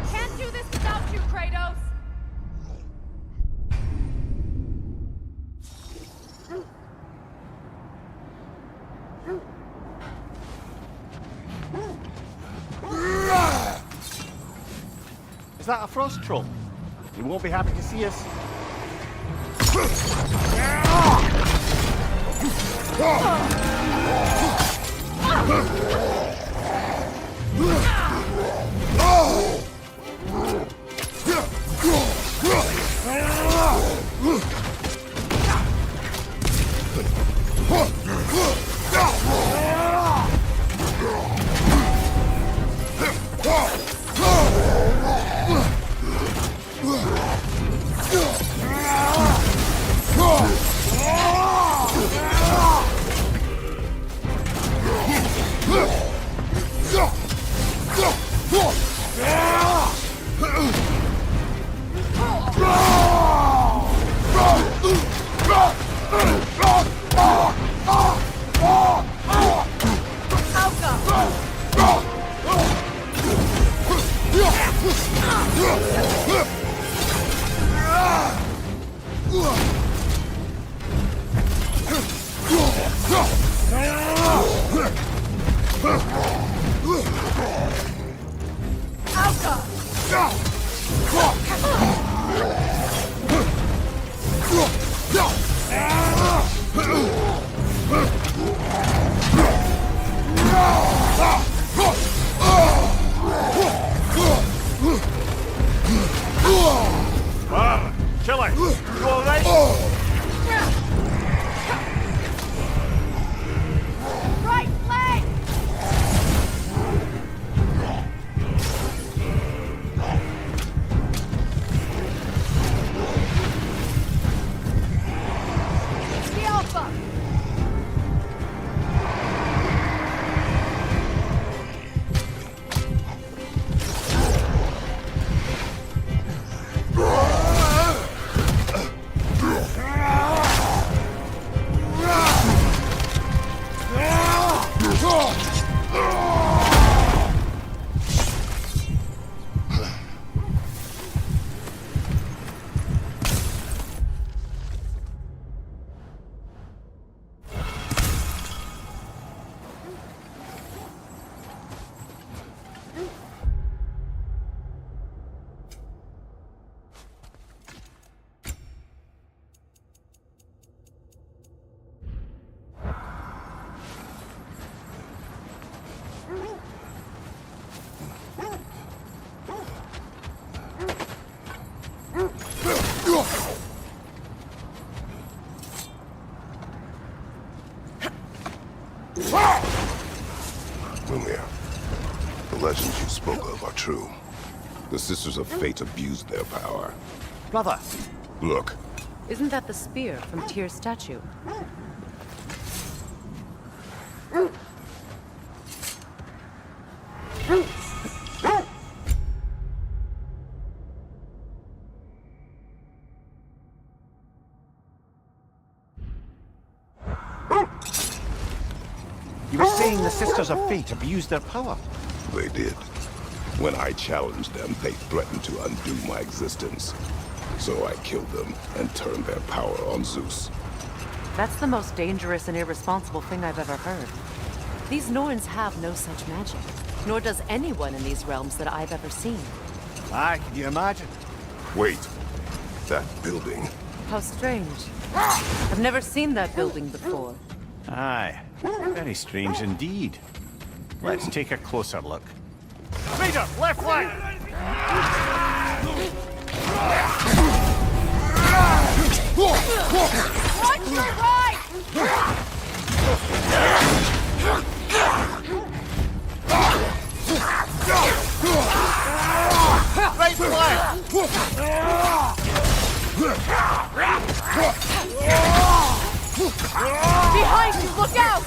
Can't do this without you, Kratos! Is that a frost troll? He won't be happy to see us. Chile, you all right? Right leg! The Alpha! Mimir, the legends you spoke of are true. The Sisters of Fate abused their power. Brother! Look, Isn't that the spear from Tyr's statue? You were saying the Sisters of Fate abused their power? they did. When I challenged them, they threatened to undo my existence. So I killed them and turned their power on Zeus. That's the most dangerous and irresponsible thing I've ever heard. These Norns have no such magic, nor does anyone in these realms that I've ever seen. Aye, can you imagine? Wait, that building. How strange. I've never seen that building before. Aye, very strange indeed. Let's take a closer look. Raider, left flank! Watch your right! Right flank! Behind you, look out!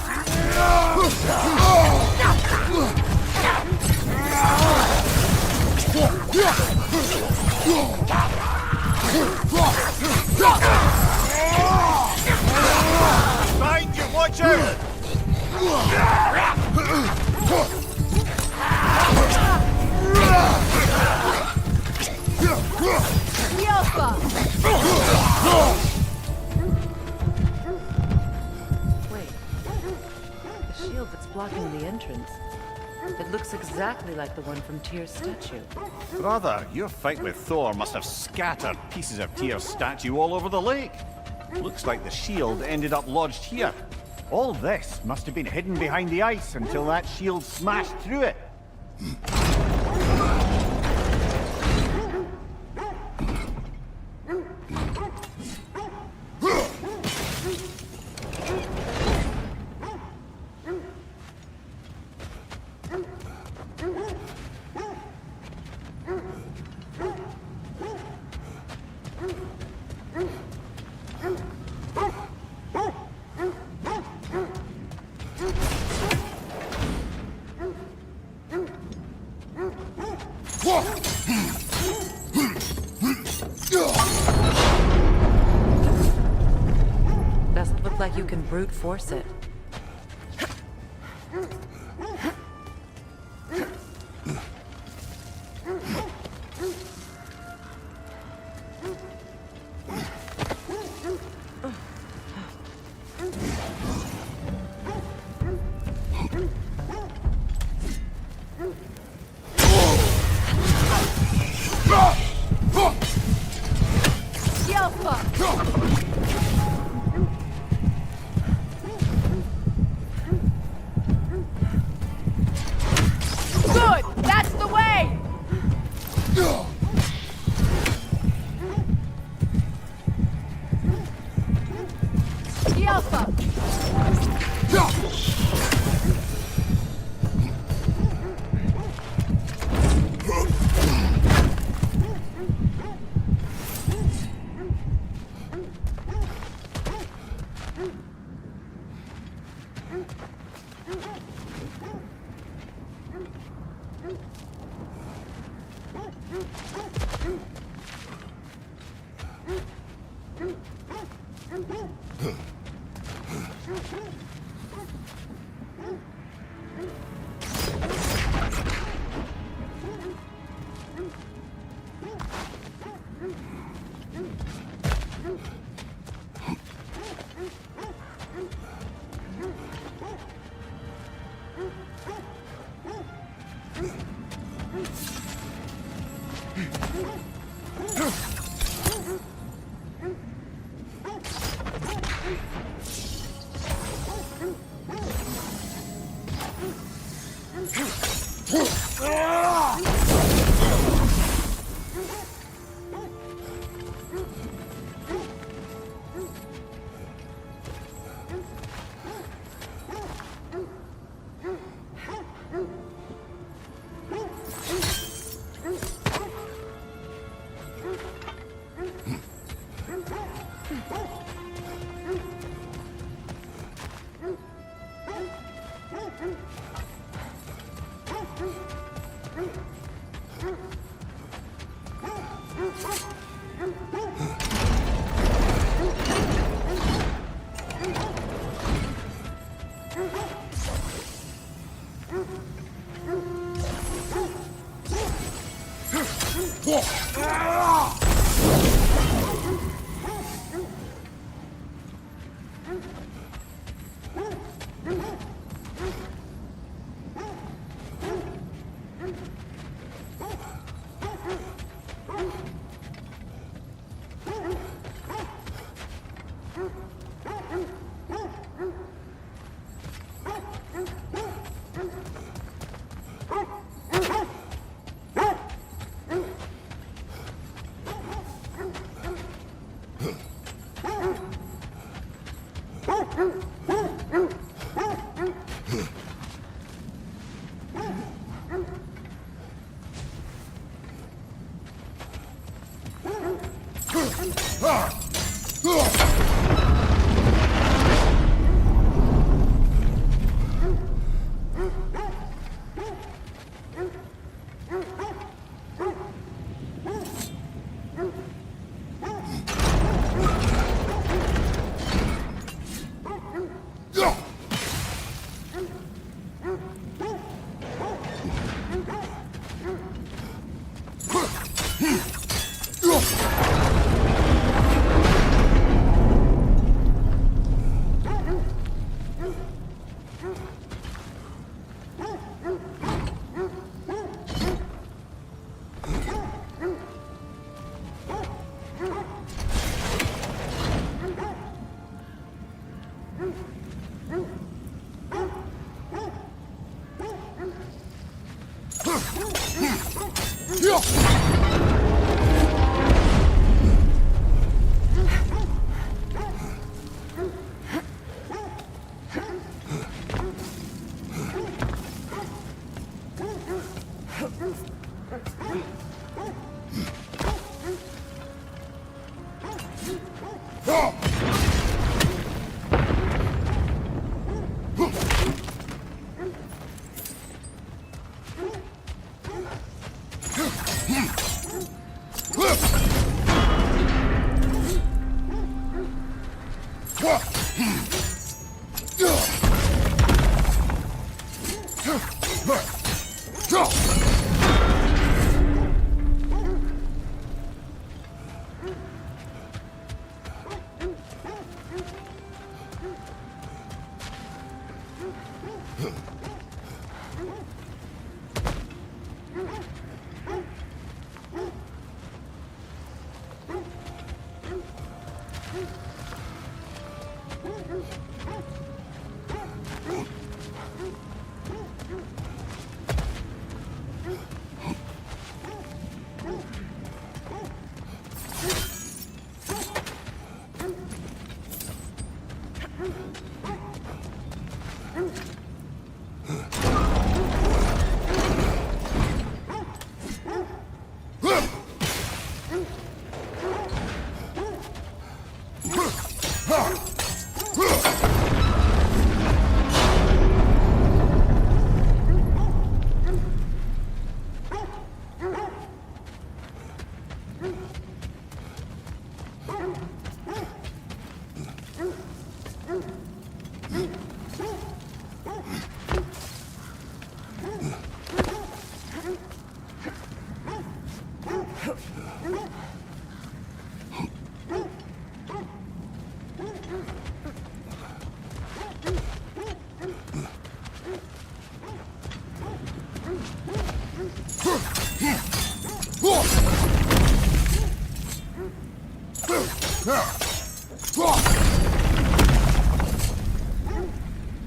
Behind you, watch out! Wait. The shield that's blocking the entrance. It looks exactly like the one from Tyr's statue. Brother, your fight with Thor must have scattered pieces of Tyr's statue all over the lake. Looks like the shield ended up lodged here. All this must have been hidden behind the ice until that shield smashed through it. Doesn't look like you can brute force it. Good! That's the way! The Alpha!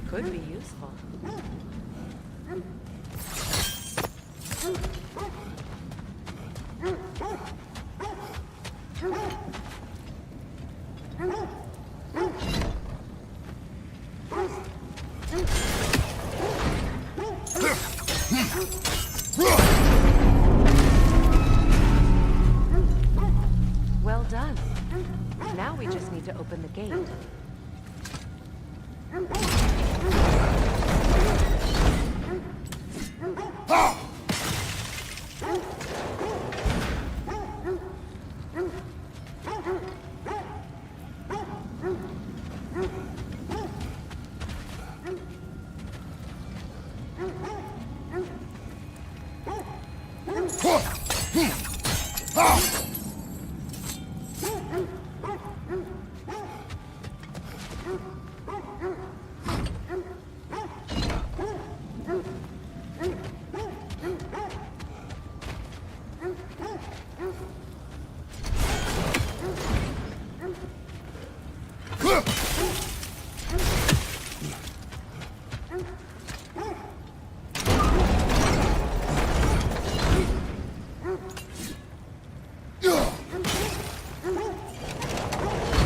Could be useful. Well done. Now we just need to open the gate.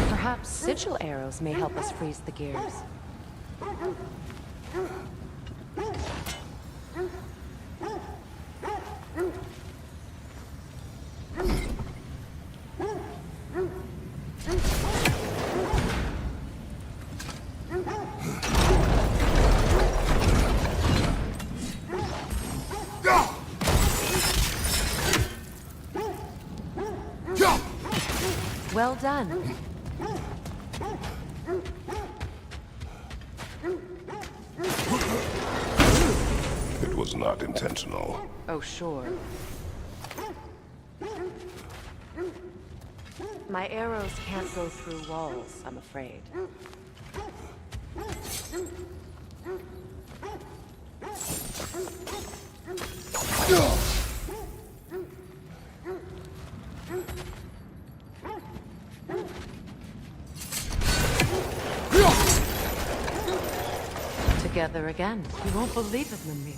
Perhaps sigil arrows may help us freeze the gears. Well done. It was not intentional. Oh, sure. My arrows can't go through walls, I'm afraid. Together again. You won't believe it, Mimir.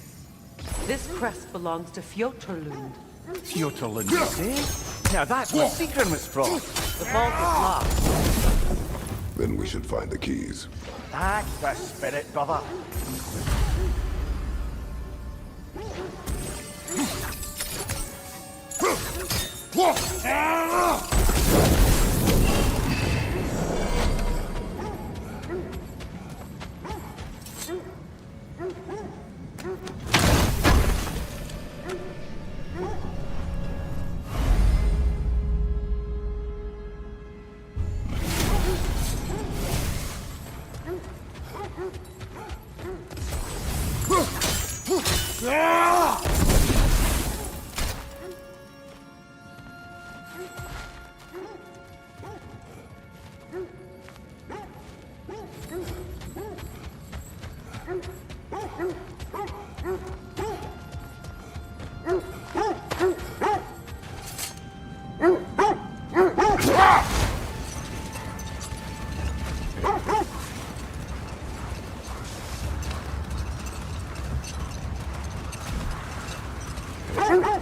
This crest belongs to Fjotorlund. Fjotorlund, you say? Now that's where Sigrun was from. The vault is locked. Then we should find the keys. That's the spirit, brother.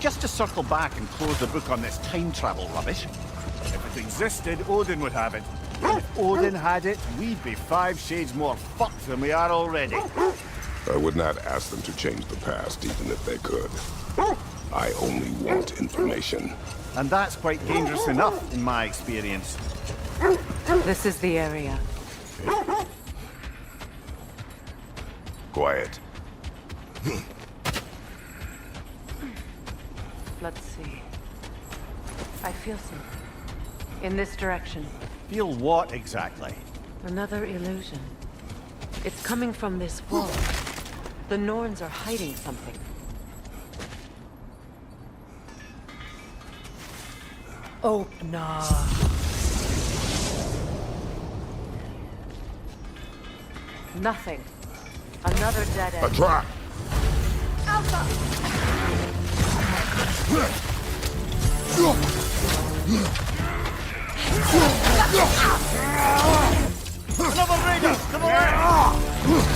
Just to circle back and close the book on this time travel rubbish. If it existed, Odin would have it. And if Odin had it, we'd be 5 shades more fucked than we are already. I would not ask them to change the past, even if they could. I only want information. And that's quite dangerous enough, in my experience. This is the area. Quiet. Let's see. I feel something. In this direction. Feel what exactly? Another illusion. It's coming from this wall. The Norns are hiding something. Oh, nah. Nothing. Another dead end. A trap! Another raider! To the left!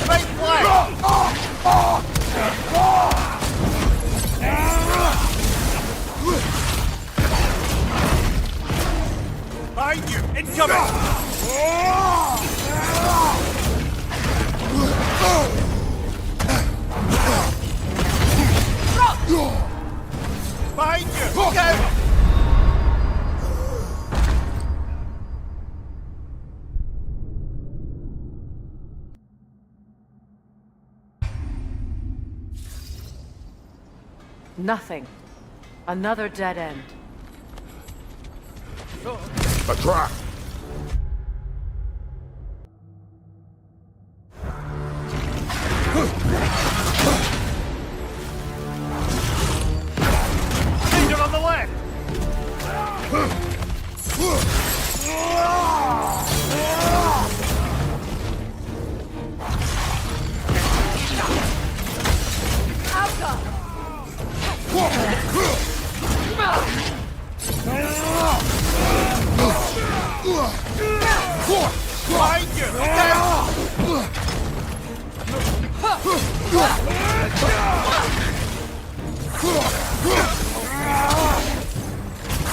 Right flank! Behind you! Incoming! Behind you! Go! Nothing. Another dead end. A trap! Danger on the left! Behind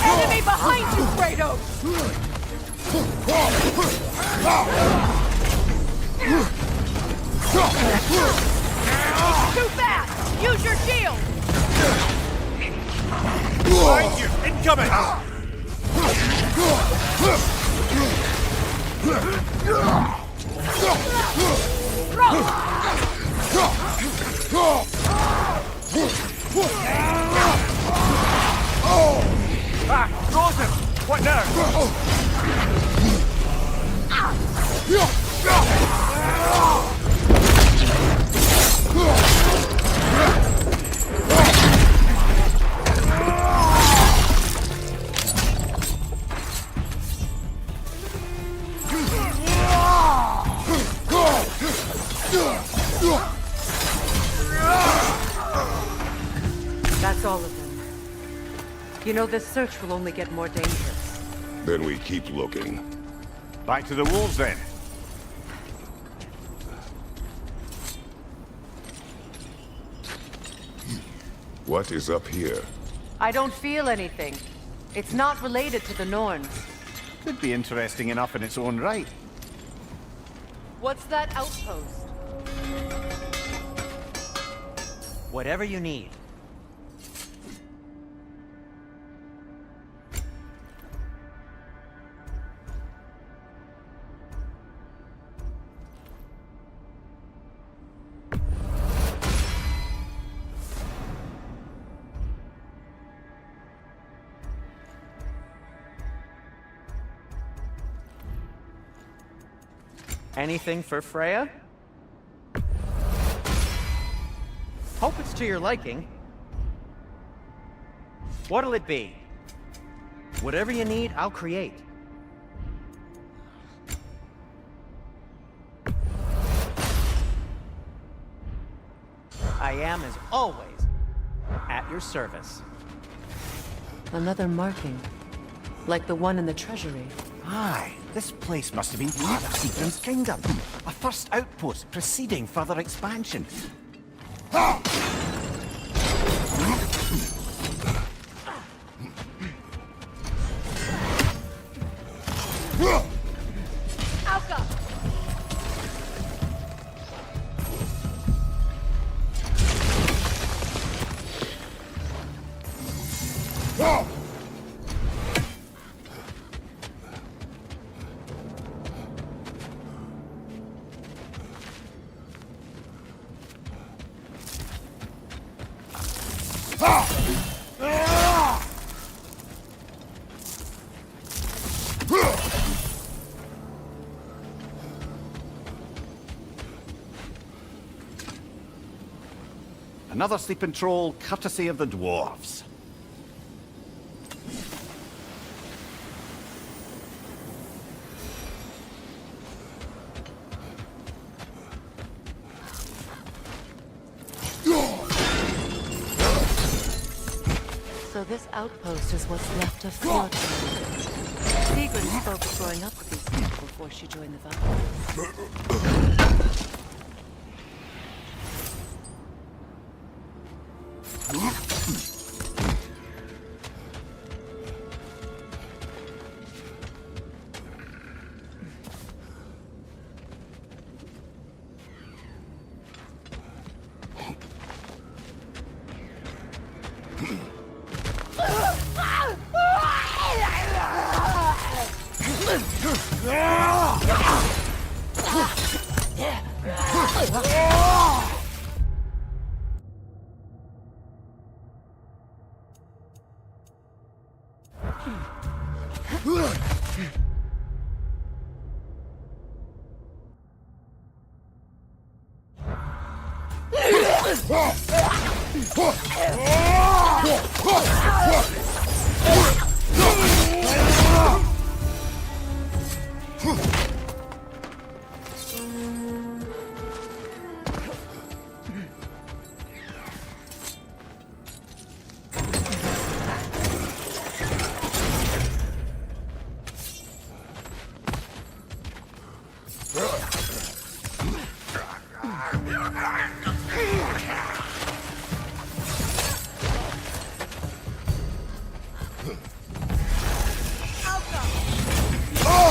Enemy behind you, Kratos! It's too fast! Use your shield! Behind you! Incoming! Ah! Frozen! What now? That's all of them. You know, this search will only get more dangerous. Then we keep looking. Back to the wolves then. What is up here? I don't feel anything. It's not related to the Norns. Could be interesting enough in its own right. What's that outpost? Whatever you need. Anything for Freya? Hope it's to your liking. What'll it be? Whatever you need, I'll create. I am, as always, at your service. Another marking. Like the one in the treasury. Aye, this place must have been part of Siegfried's kingdom. A first outpost preceding further expansion. Another sleeping troll, courtesy of the dwarves. So this outpost is what's left of Fjordland. Sigrun spoke of growing up with these people before she joined the Valkyries.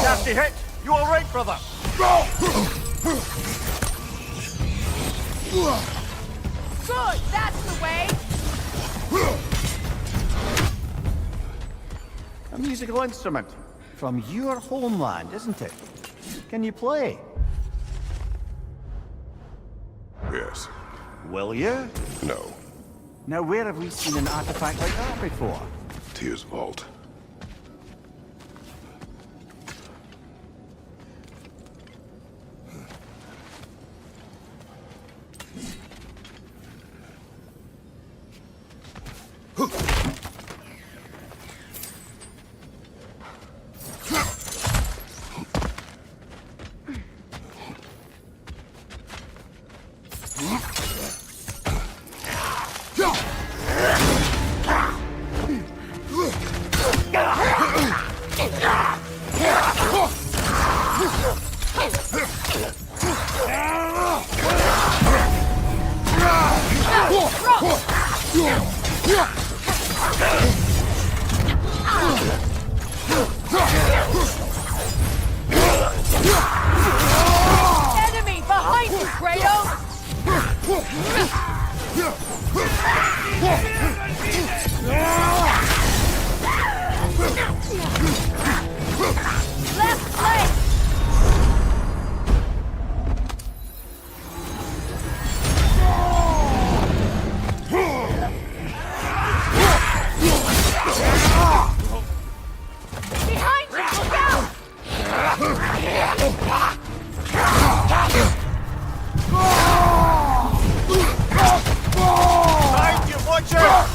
Nasty hit! You all right, brother? Good, that's the way. A musical instrument. From your homeland, isn't it? Can you play? Yes. Will you? No. Now where have we seen an artifact like that before? Tyr's vault. Enemy behind you, Kratos! Left flank! Behind you! Look out! Behind you, watch out!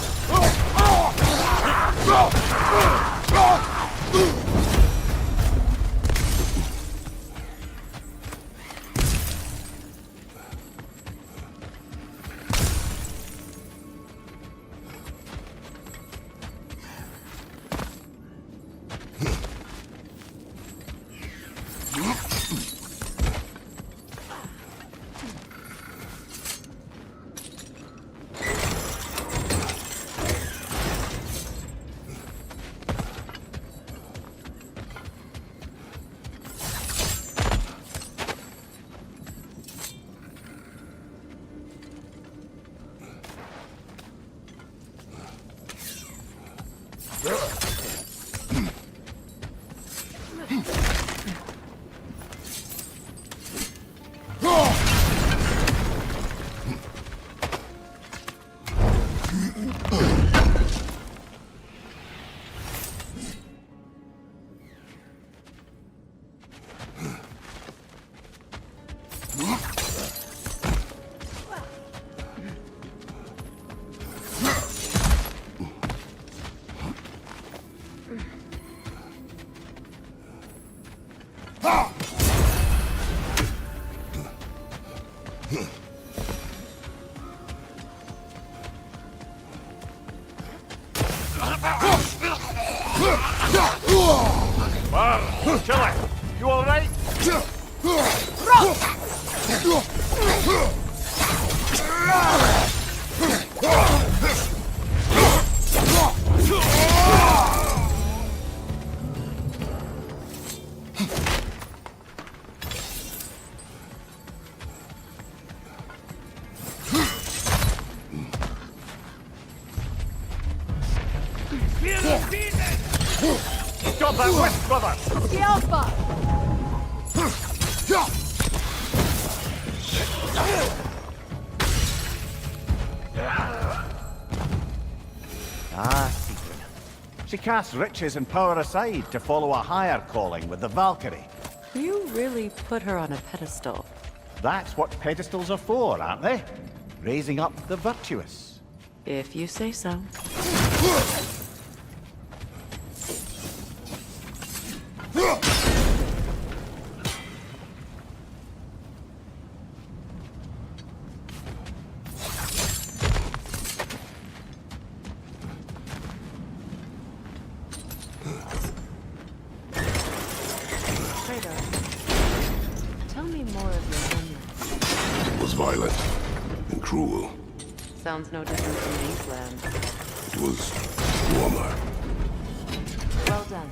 Kill it! You alright? Stop that whisk, brother! The Alpha! Ah, Sigrun. She casts riches and power aside to follow a higher calling with the Valkyrie. You really put her on a pedestal. That's what pedestals are for, aren't they? Raising up the virtuous. If you say so. Tell me more of your homeland. It was violent and cruel. Sounds no different from these lands. It was warmer. Well done.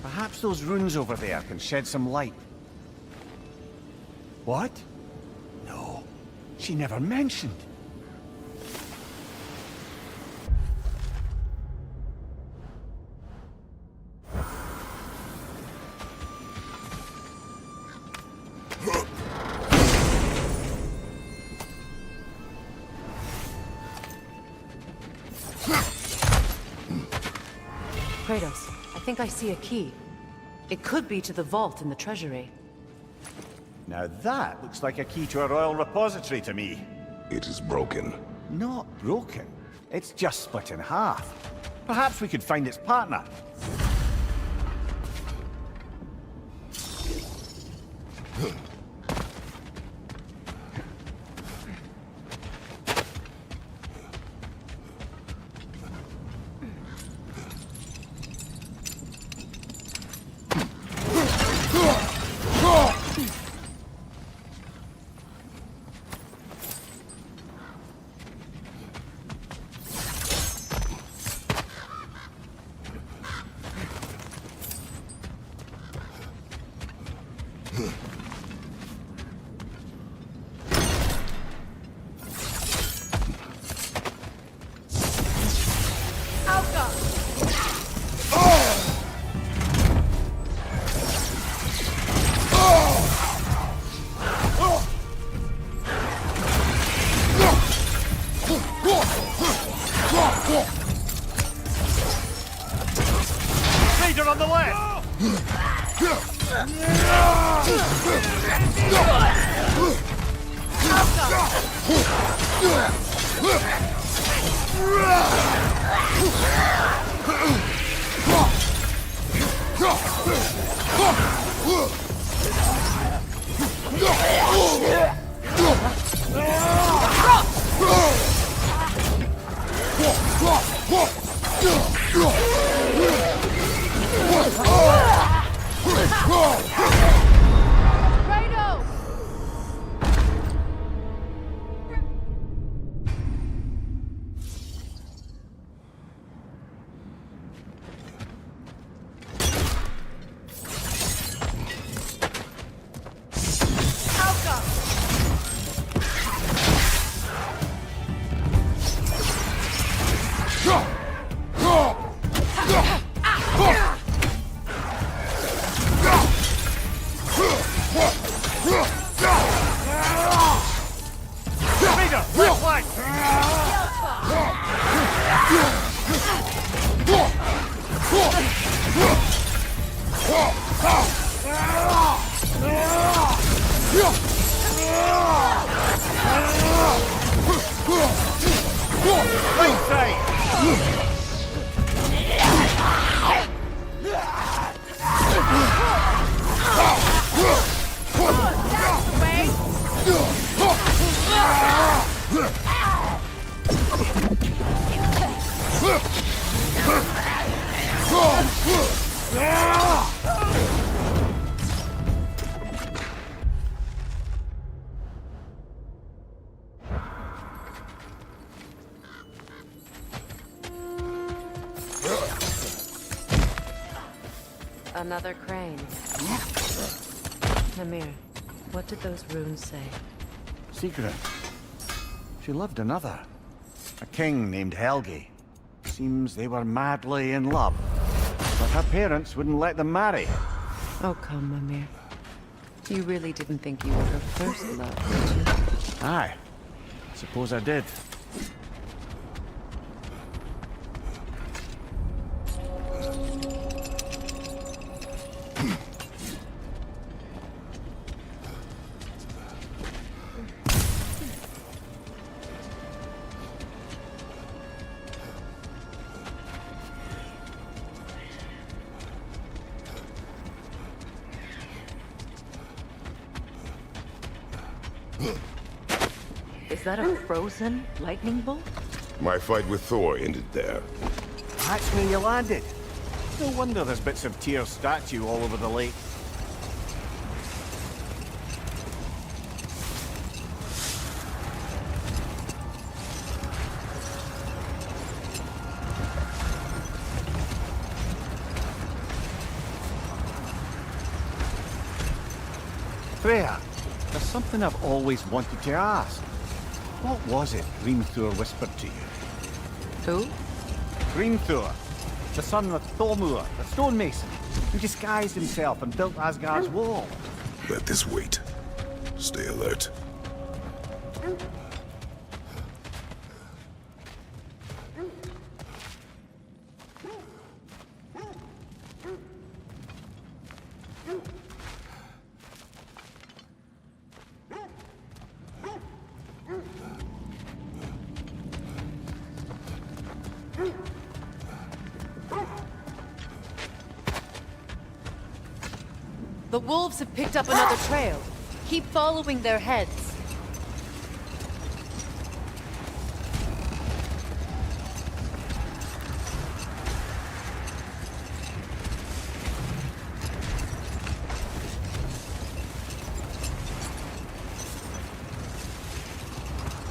Perhaps those runes over there can shed some light. What? No, she never mentioned. Kratos, I think I see a key. It could be to the vault in the treasury. Now that looks like a key to a royal repository to me. It is broken. Not broken. It's just split in half. Perhaps we could find its partner. Raider on the left! Another crane. Namir, what did those runes say? Secret. She loved another. A king named Helgi. Seems they were madly in love. But her parents wouldn't let them marry. Oh, come, Mimir. You really didn't think you were her first love, did you? Aye. Suppose I did. Is that a frozen lightning bolt? My fight with Thor ended there. That's where you landed. No wonder there's bits of Tyr's statue all over the lake. Freya, there's something I've always wanted to ask. What was it Hrimthur whispered to you? Who? Hrimthur, the son of Thormur, the stonemason, who disguised himself and built Asgard's wall. Let this wait. Stay alert. The wolves have picked up another trail. Keep following their heads.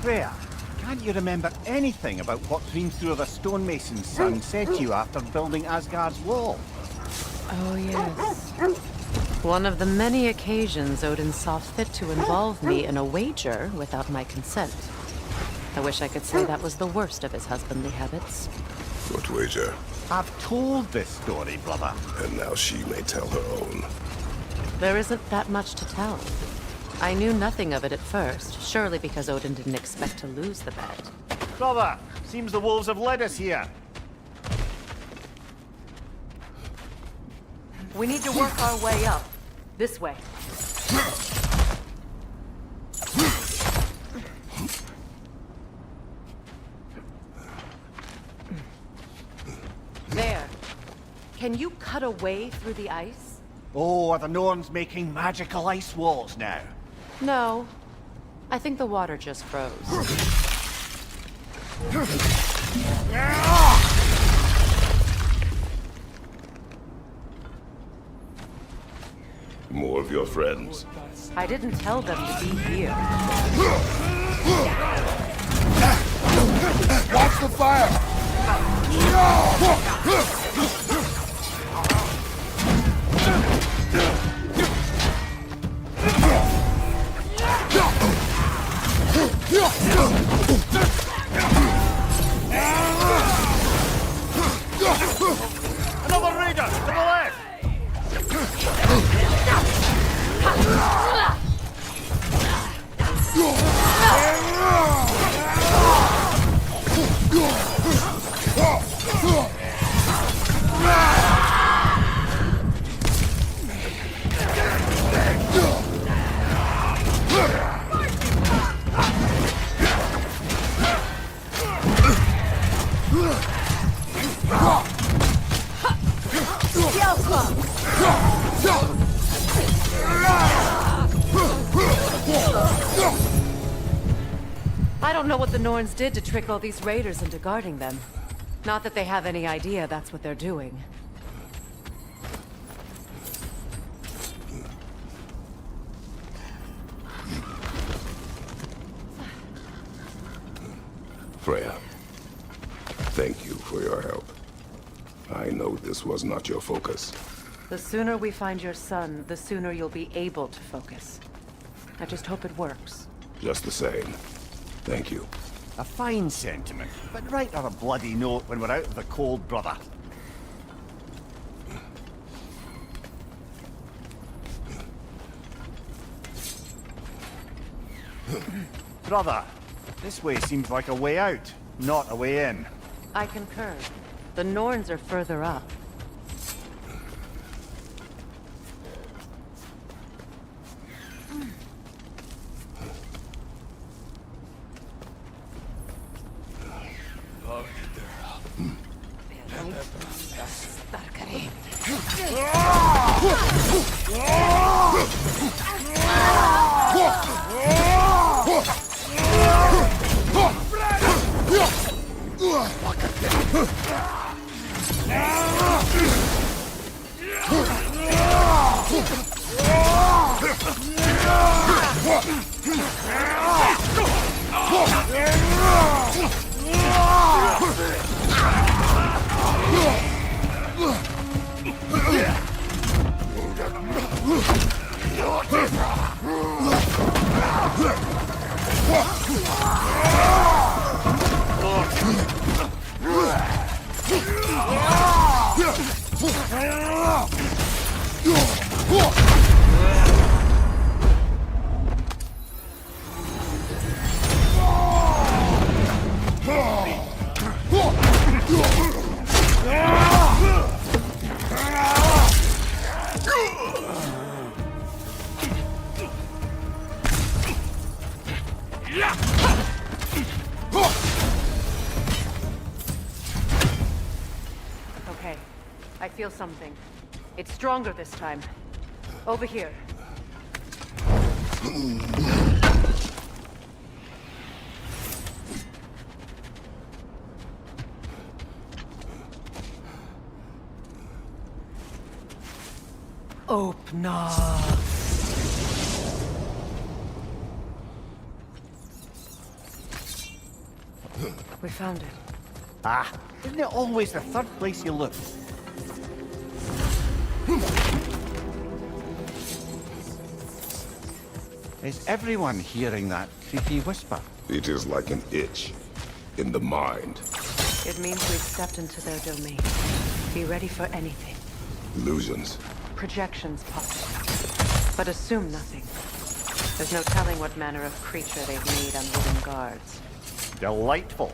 Freya, can't you remember anything about what Hrimthur the stonemason's son said to you after building Asgard's wall? Oh, yes. One of the many occasions Odin saw fit to involve me in a wager without my consent. I wish I could say that was the worst of his husbandly habits. What wager? I've told this story, brother. And now she may tell her own. There isn't that much to tell. I knew nothing of it at first, surely because Odin didn't expect to lose the bet. Brother, seems the wolves have led us here. We need to work our way up. This way. There. Can you cut a way through the ice? Oh, are the Norns making magical ice walls now? No. I think the water just froze. More of your friends. I didn't tell them to be here. Watch the fire! Another raider! To the left! I don't know what the Norns did to trick all these raiders into guarding them. Not that they have any idea that's what they're doing. Freya, thank you for your help. I know this was not your focus. The sooner we find your son, the sooner you'll be able to focus. I just hope it works. Just the same. Thank you. A fine sentiment, but write her a bloody note when we're out of the cold, brother. Brother, this way seems like a way out, not a way in. I concur. The Norns are further up. Okay, I feel something. It's stronger this time. Over here. Open up. We found it. Ah, isn't it always the third place you look? Is everyone hearing that creepy whisper? It is like an itch in the mind. It means we've stepped into their domain. Be ready for anything. Illusions. Projections possible. But assume nothing. There's no telling what manner of creature they've made on wooden guards. Delightful.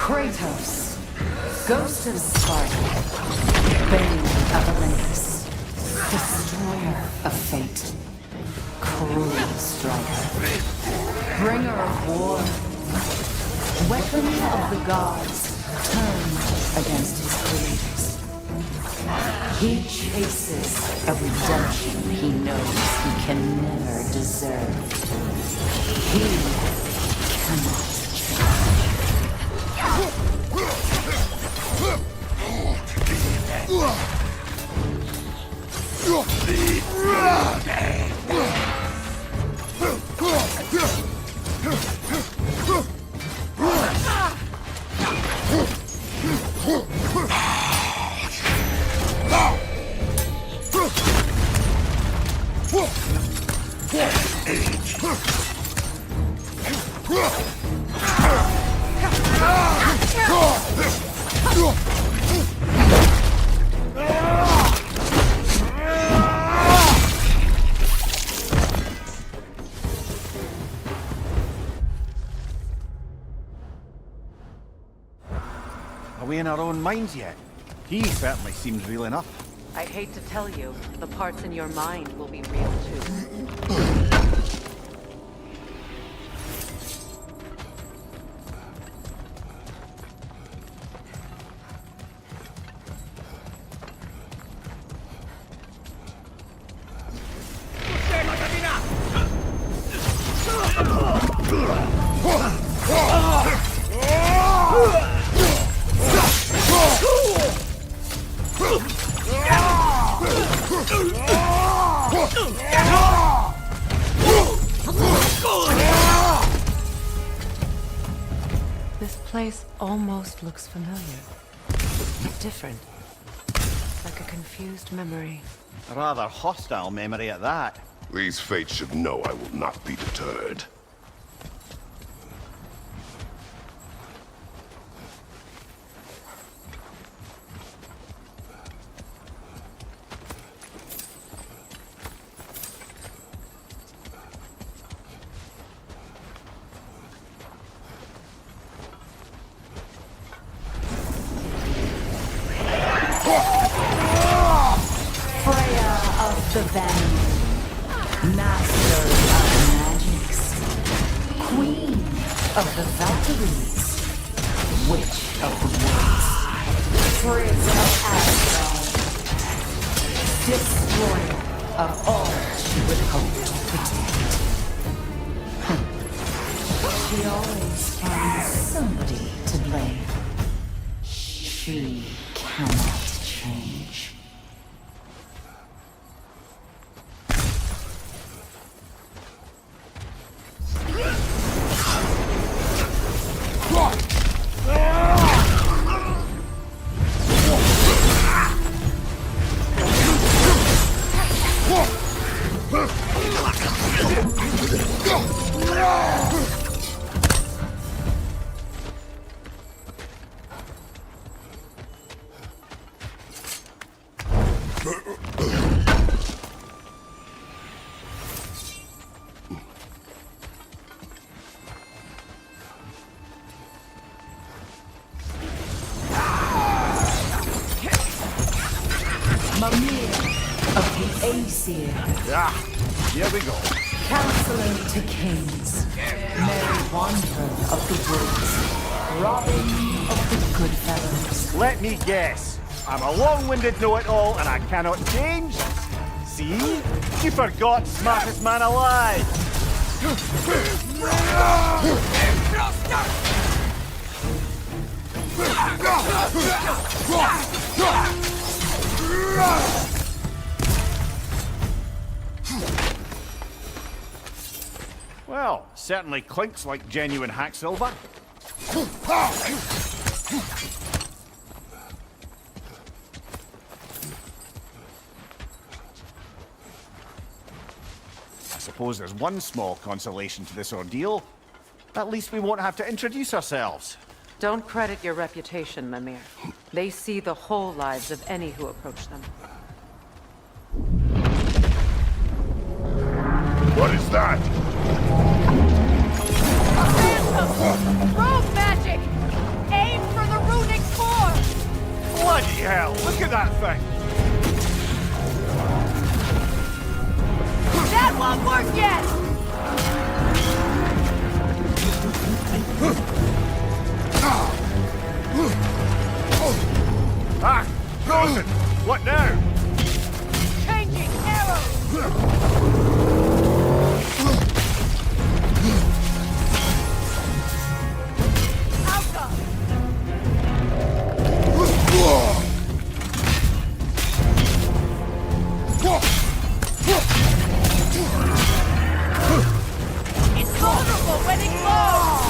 Kratos, Ghost of Sparta, Bane of Olympus, Destroyer of Fate, Cruel Striker, Bringer of War, Weapon of the Gods, turned against his creators. He chases a redemption he knows he can never deserve. He cannot Are we in our own minds yet? He certainly seems real enough. I hate to tell you, the parts in your mind will be real too. This place almost looks familiar. Different. Like a confused memory. A rather hostile memory at that. These fates should know I will not be deterred. Freya of the Vanguard, Master of Magics, Queen of the Valkyries, Witch of the Woods, Prince of Asgard, Destroyer of all she would hope to protect. She always finds somebody to blame. She cannot change. Mimir of the Aesir. Ah, here we go. Counselor to kings. Merry wanderer of the woods. Robin of the good fellows. Let me guess. I'm a long-winded know-it-all and I cannot change? See? You forgot smartest man alive! Well, certainly clinks like genuine hack silver. I suppose there's one small consolation to this ordeal. At least we won't have to introduce ourselves. Don't credit your reputation, Mimir. They see the whole lives of any who approach them. What is that? Rogue magic! Aim Bloody hell, look at that thing! That won't work yet! Ah! Frozen! What now? Changing arrows! Outcome! It's vulnerable when it glows!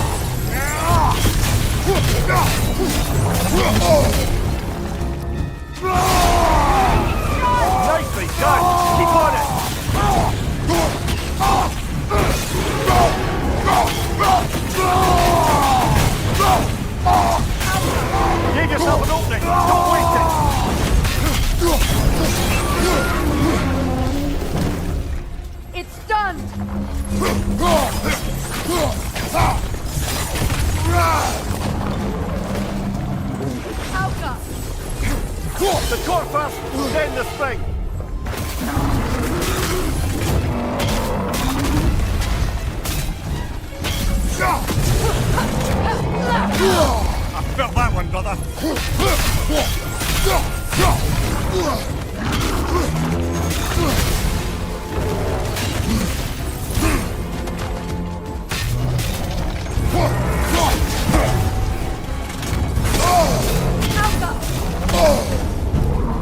Nicely done! Keep on it! Give yourself an opening! Don't waste it! It's done! Outcome! The court first, then the thing! I felt that one, brother!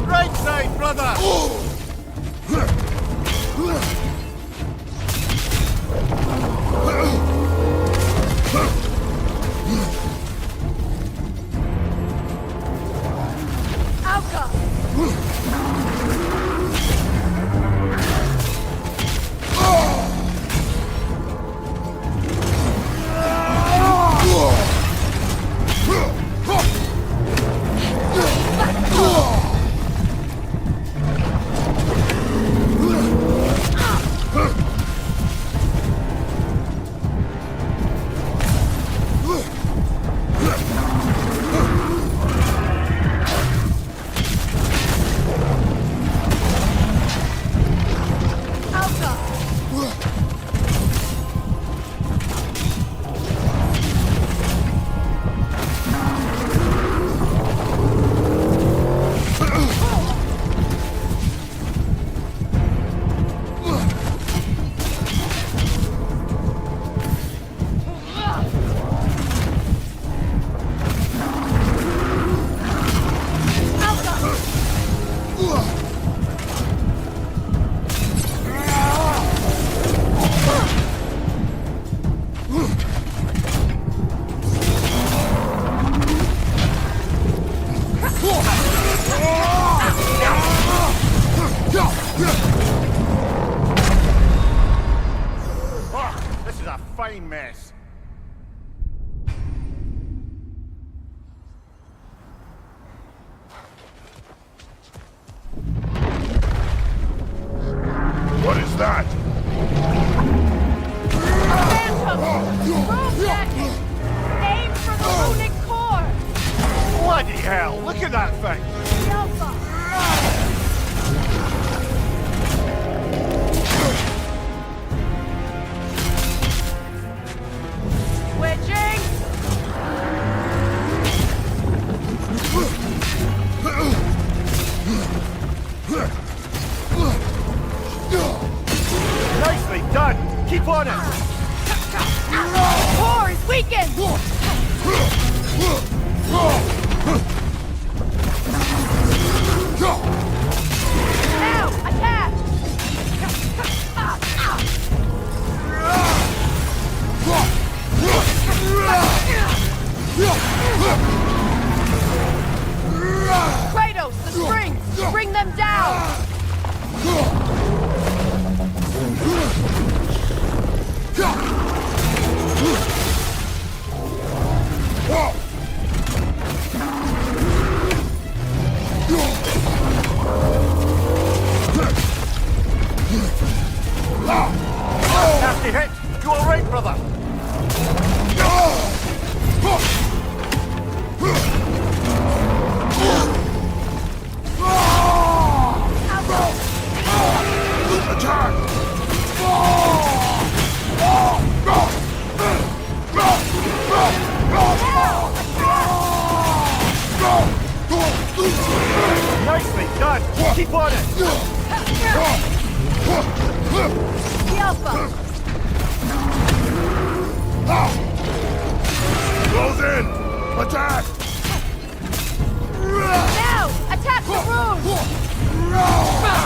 Right side, brother! This is a fine mess. What is that? Aim for the runic core! Bloody hell, look at that thing! Switching! Nicely done! Keep on it! Core is weakened! Now, attack! Kratos, the springs! Bring them down! Nasty hit! You alright, brother? Keep on it! The Alpha! Close in! Attack! Now! Attack the rune! The Alpha!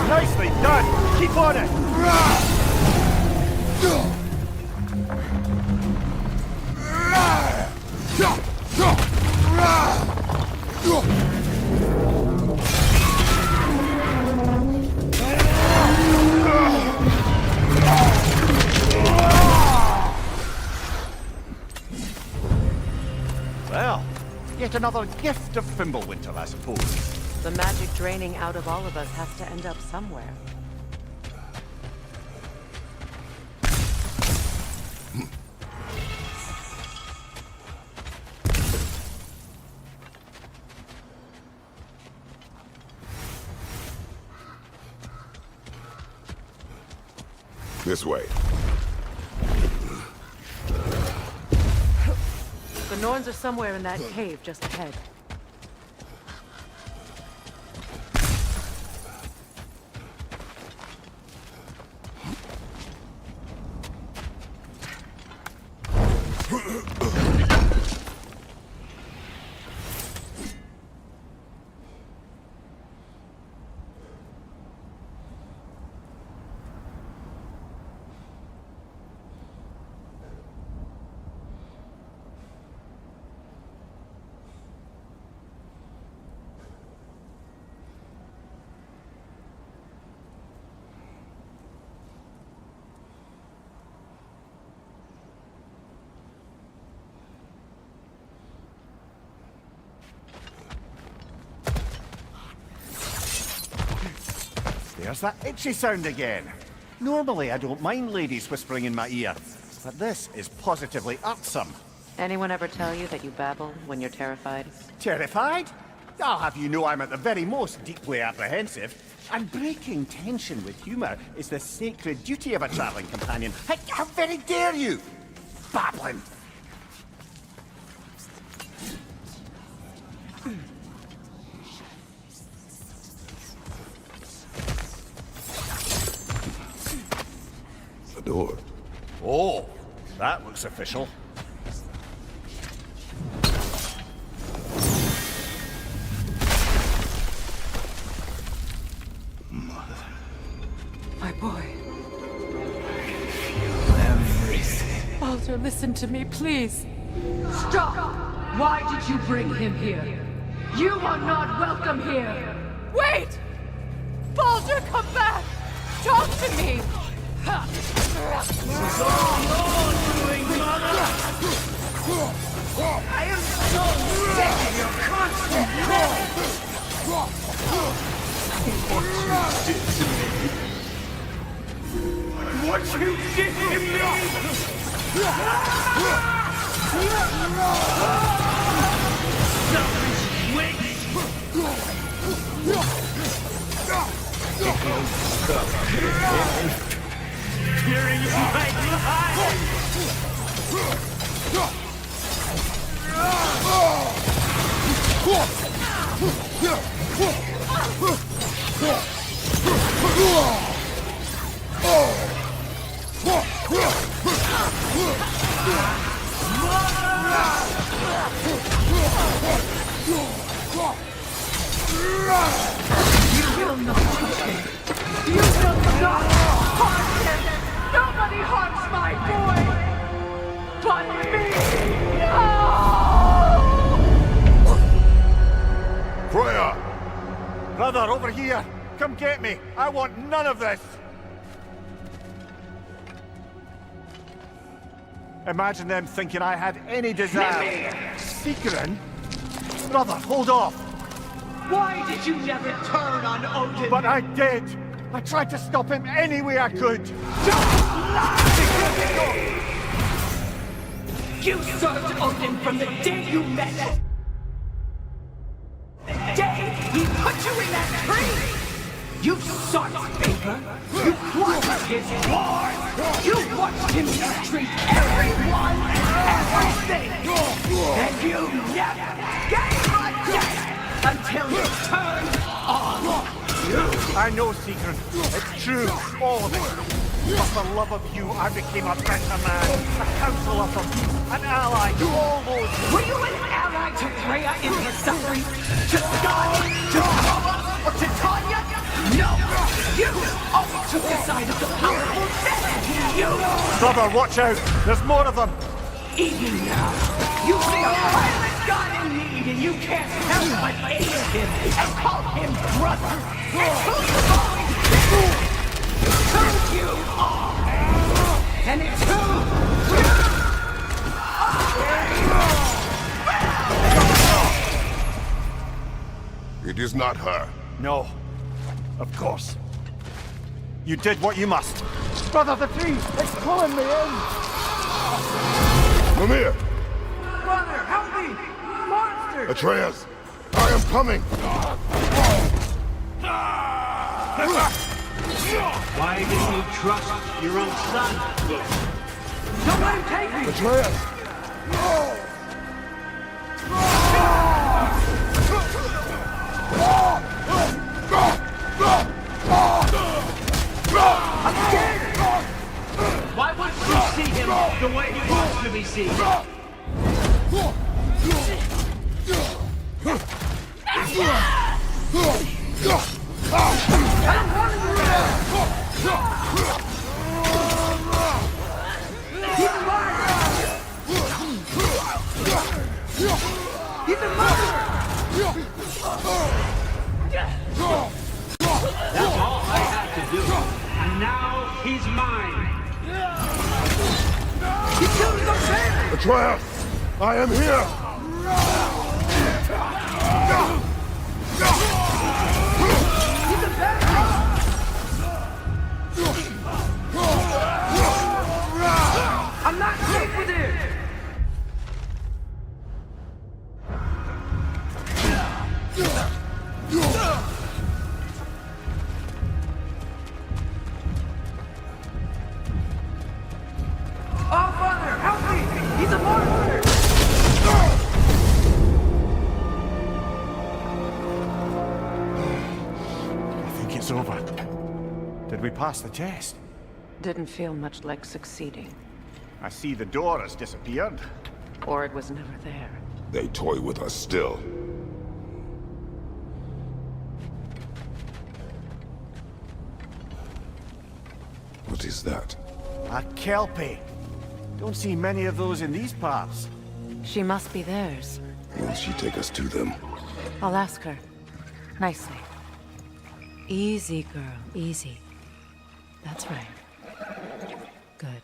Nicely done! Keep on it! Well, yet another gift of Fimbulwinter, I suppose. The magic draining out of all of us has to end up somewhere. This way. The Norns are somewhere in that cave just ahead. There's that itchy sound again. Normally I don't mind ladies whispering in my ear, but this is positively irksome. Anyone ever tell you that you babble when you're terrified? Terrified? I'll have you know I'm at the very most deeply apprehensive. And breaking tension with humour is the sacred duty of a travelling companion. How very dare you! Babbling! The door. Oh, that looks official. My boy. Everything. Baldur, listen to me, please. Stop! Why did you bring him here? You are not welcome here! Wait! Baldur, come back! Talk to me! This is all your doing, mother! I am so sick of your constant calling! What you did to me! Selfish witch! Tearing right behind! You will not touch him! You will not harm him! Nobody harms my boy! But me! No! Freya! Brother, over here! Come get me! I want none of this! Imagine them thinking I had any desire. Secret? Brother, hold off! Why did you never turn on Odin? But I did! I tried to stop him any way I could! Don't lie! You served Odin from the day you met him! The day he put you in that tree! You sought favor. You plotted his war. You watched him mistreat everyone and everything. And you never gave a damn until you turned on you. I know, Secret. It's true, all of it. But for love of you, I became a better man, a counselor for peace, an ally to all those. Were you an ally to Freya in her suffering? To Scott? To Paula? Or to Tanya? No! You always took the side of the powerful dead! You! Brother, watch out! There's more of them! Even now, you see a violent god in need and you can't help but aid him and call him brother! It's who you've always been! It's who you are! And it's who you are! It is not her. No. Of course. You did what you must. Brother, the tree! It's pulling me in! Mimir! Brother, help me! Monster! Atreus! I am coming! Why didn't you trust your own son? Don't let him take me! Atreus! I'm scared! Why wouldn't you see him the way he wants to be seen? He's a murderer! That's all I had to do. And now he's mine. He killed his own family! Atreus! I am here! He's a bad guy! I'm not safe with him! Oh, Father, help me! He's a monster! I think it's over. Did we pass the test? Didn't feel much like succeeding. I see the door has disappeared. Or it was never there. They toy with us still. What is that? A Kelpie. Don't see many of those in these parts. She must be theirs. Will she take us to them? I'll ask her. Nicely. Easy, girl. Easy. That's right. Good.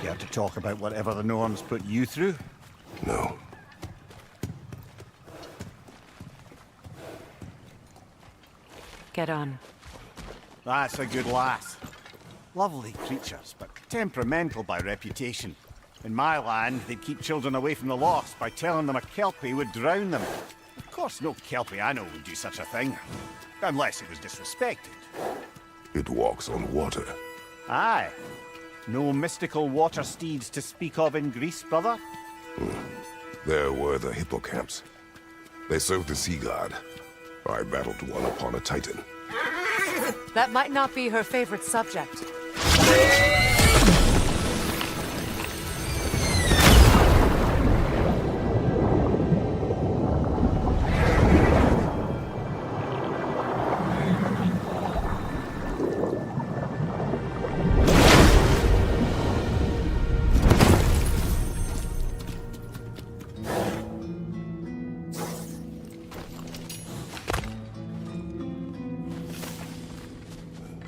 Care to talk about whatever the norms put you through? No. Get on. That's a good lass. Lovely creatures, but temperamental by reputation. In my land, they'd keep children away from the lost by telling them a Kelpie would drown them. Of course, no Kelpie I know would do such a thing. Unless it was disrespected. It walks on water. Aye. No mystical water steeds to speak of in Greece, brother? There were the hippocamps. They served the sea god. I battled one upon a titan. That might not be her favorite subject.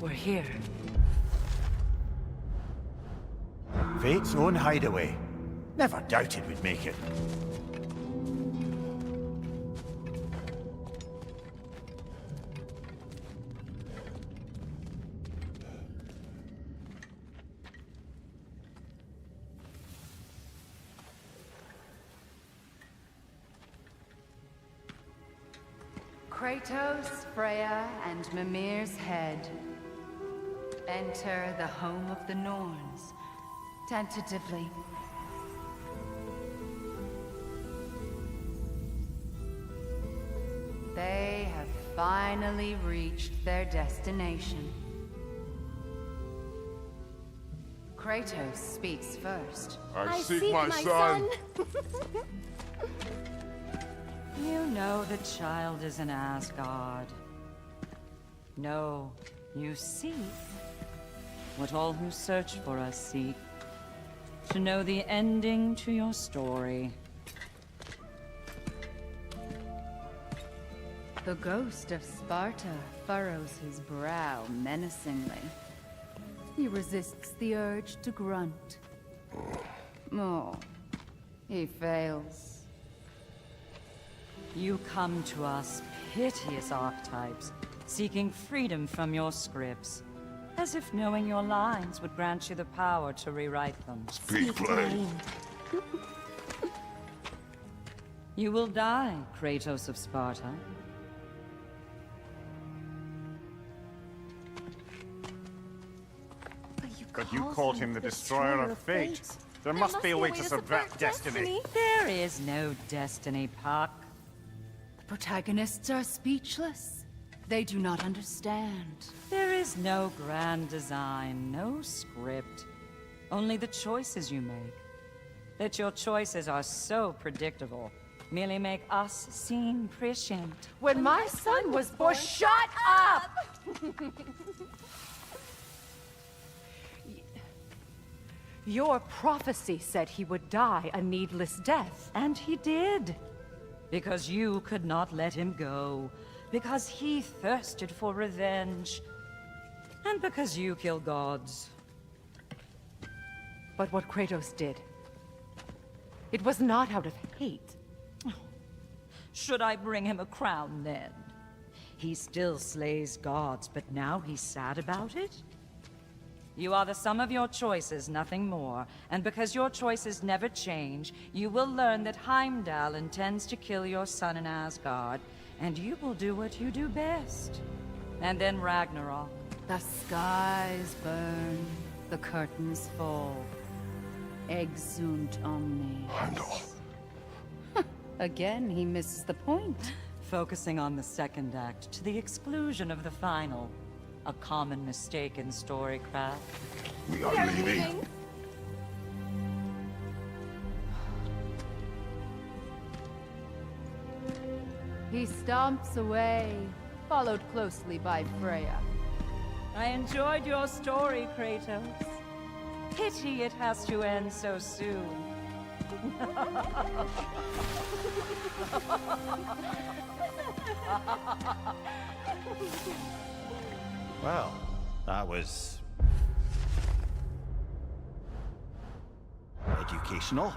We're here. Fate's own hideaway. Never doubted we'd make it. Kratos, Freya, and Mimir's head. Enter the home of the Norns, tentatively. They have finally reached their destination. Kratos speaks first. I seek my son. You know the child is in Asgard. No, you seek what all who search for us seek. To know the ending to your story. The ghost of Sparta furrows his brow menacingly. He resists the urge to grunt. Oh, he fails. You come to us, piteous archetypes, seeking freedom from your scripts. As if knowing your lines would grant you the power to rewrite them. Speak plain. You will die, Kratos of Sparta. But you called him the Destroyer of Fate. There must be a way to subvert destiny. There is no destiny, Puck. The protagonists are speechless. They do not understand. There is no grand design, no script. Only the choices you make. That your choices are so predictable merely make us seem prescient. When my son was born, shut up! Your prophecy said he would die a needless death. And he did. Because you could not let him go. Because he thirsted for revenge. And because you kill gods. But what Kratos did, it was not out of hate. Should I bring him a crown then? He still slays gods, but now he's sad about it? You are the sum of your choices, nothing more. And because your choices never change, you will learn that Heimdall intends to kill your son in Asgard, and you will do what you do best. And then Ragnarok. The skies burn, the curtains fall. Exunt omnes. Heimdall. Again, he misses the point. Focusing on the second act to the exclusion of the final. A common mistake in storycraft. We are leaving. He stomps away, followed closely by Freya. I enjoyed your story, Kratos. Pity it has to end so soon. Well, that was... educational.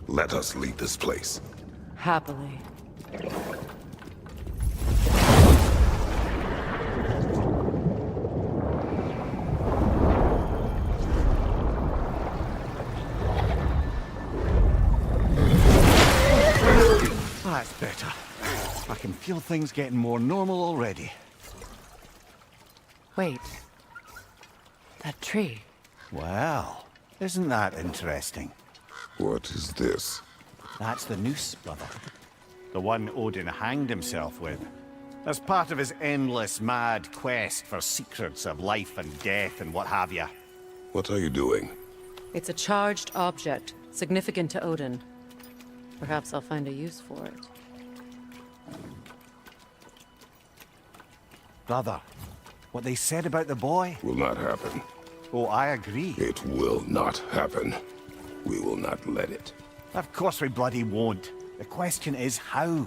Let us leave this place. Happily. That's better. I can feel things getting more normal already. Wait. That tree. Well, isn't that interesting? What is this? That's the noose, brother. The one Odin hanged himself with. As part of his endless, mad quest for secrets of life and death and what have you. What are you doing? It's a charged object, significant to Odin. Perhaps I'll find a use for it. Brother, what they said about the boy? Will not happen. Oh, I agree. It will not happen. We will not let it. Of course we bloody won't. The question is how?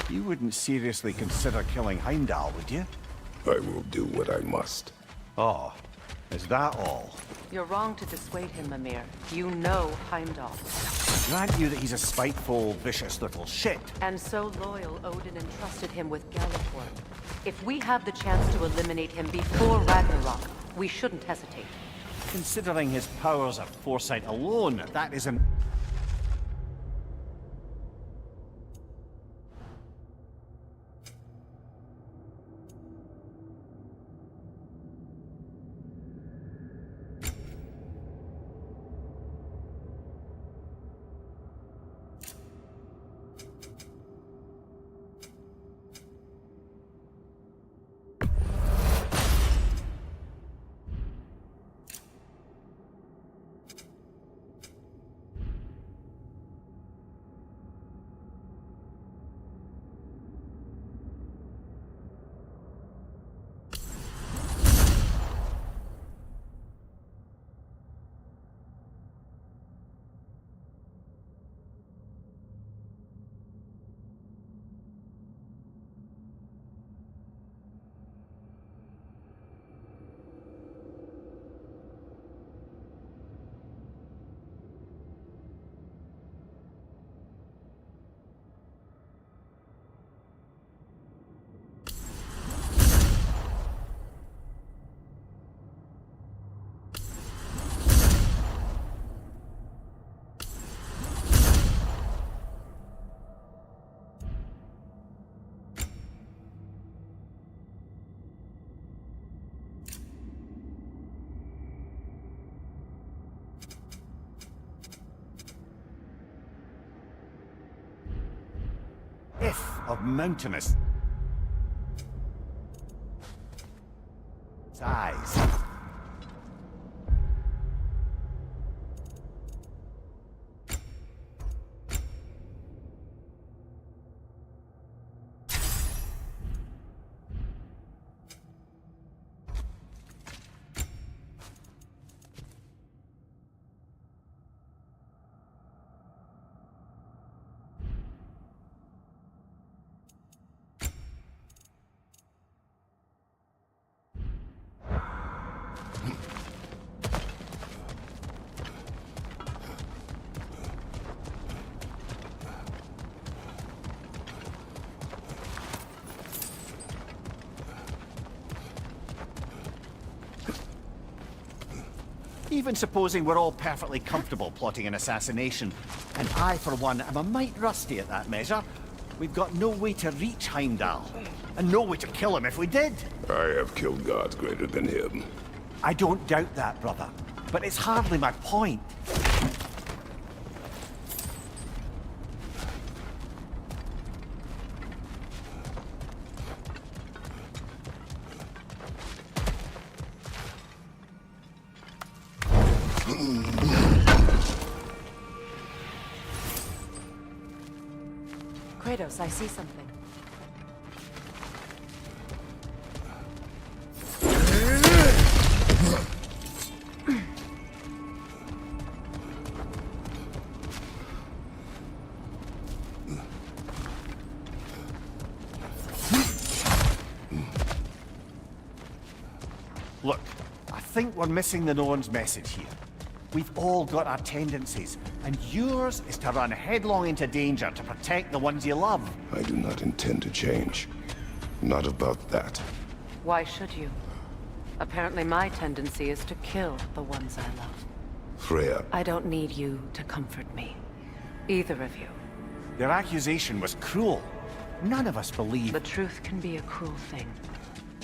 You wouldn't seriously consider killing Heimdall, would you? I will do what I must. Oh, is that all? You're wrong to dissuade him, Mimir. You know Heimdall. Grant you that he's a spiteful, vicious little shit. And so loyal, Odin entrusted him with Galliford. If we have the chance to eliminate him before Ragnarok, we shouldn't hesitate. Considering his powers of foresight alone, that isn't... of mountainous size. Even supposing we're all perfectly comfortable plotting an assassination, and I, for one, am a mite rusty at that measure, we've got no way to reach Heimdall, and no way to kill him if we did. I have killed gods greater than him. I don't doubt that, brother, but it's hardly my point. Kratos, I see something. Look, I think we're missing the Norn's message here. We've all got our tendencies, and yours is to run headlong into danger to protect the ones you love. I do not intend to change. Not about that. Why should you? Apparently my tendency is to kill the ones I love. Freya. I don't need you to comfort me. Either of you. Their accusation was cruel. None of us believe... The truth can be a cruel thing.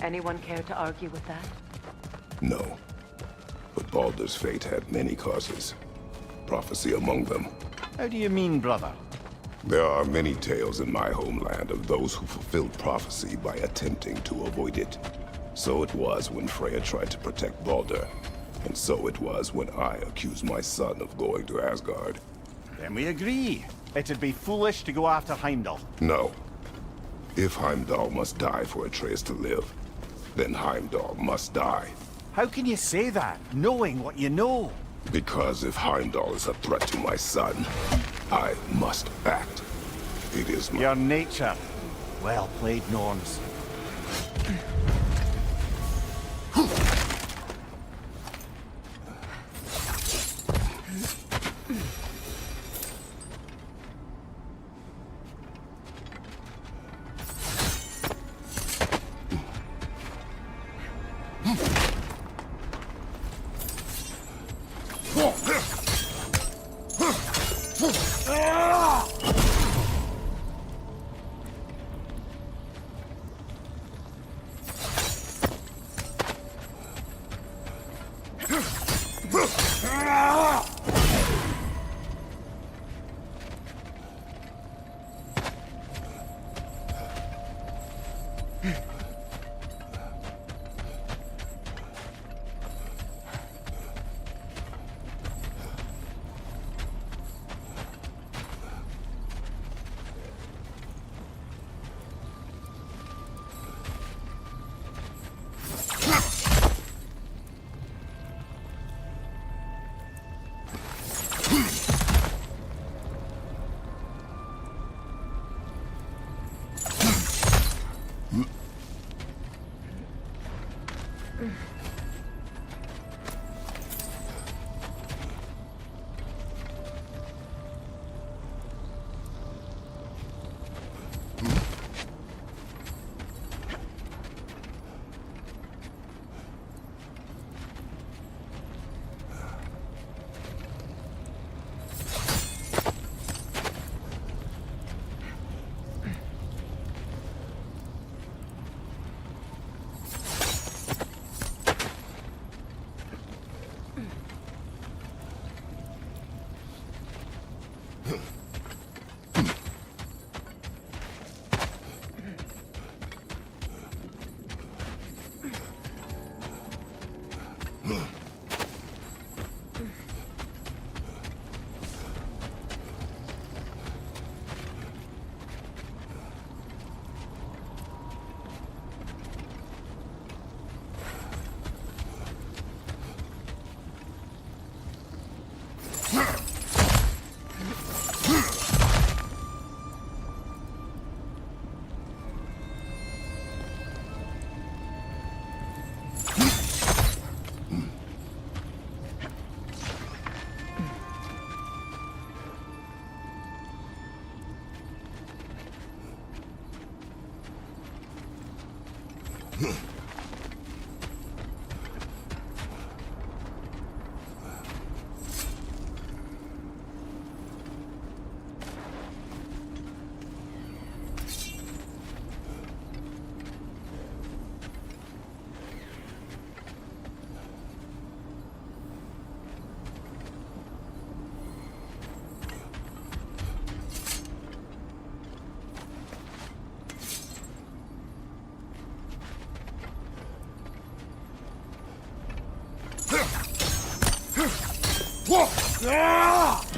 Anyone care to argue with that? No. But Baldur's fate had many causes. Prophecy among them. How do you mean, brother? There are many tales in my homeland of those who fulfilled prophecy by attempting to avoid it. So it was when Freya tried to protect Baldur. And so it was when I accused my son of going to Asgard. Then we agree. It'd be foolish to go after Heimdall. No. If Heimdall must die for Atreus to live, then Heimdall must die. How can you say that, knowing what you know? Because if Heimdall is a threat to my son, I must act. It is my... Your nature. Well played, Norns. Ah!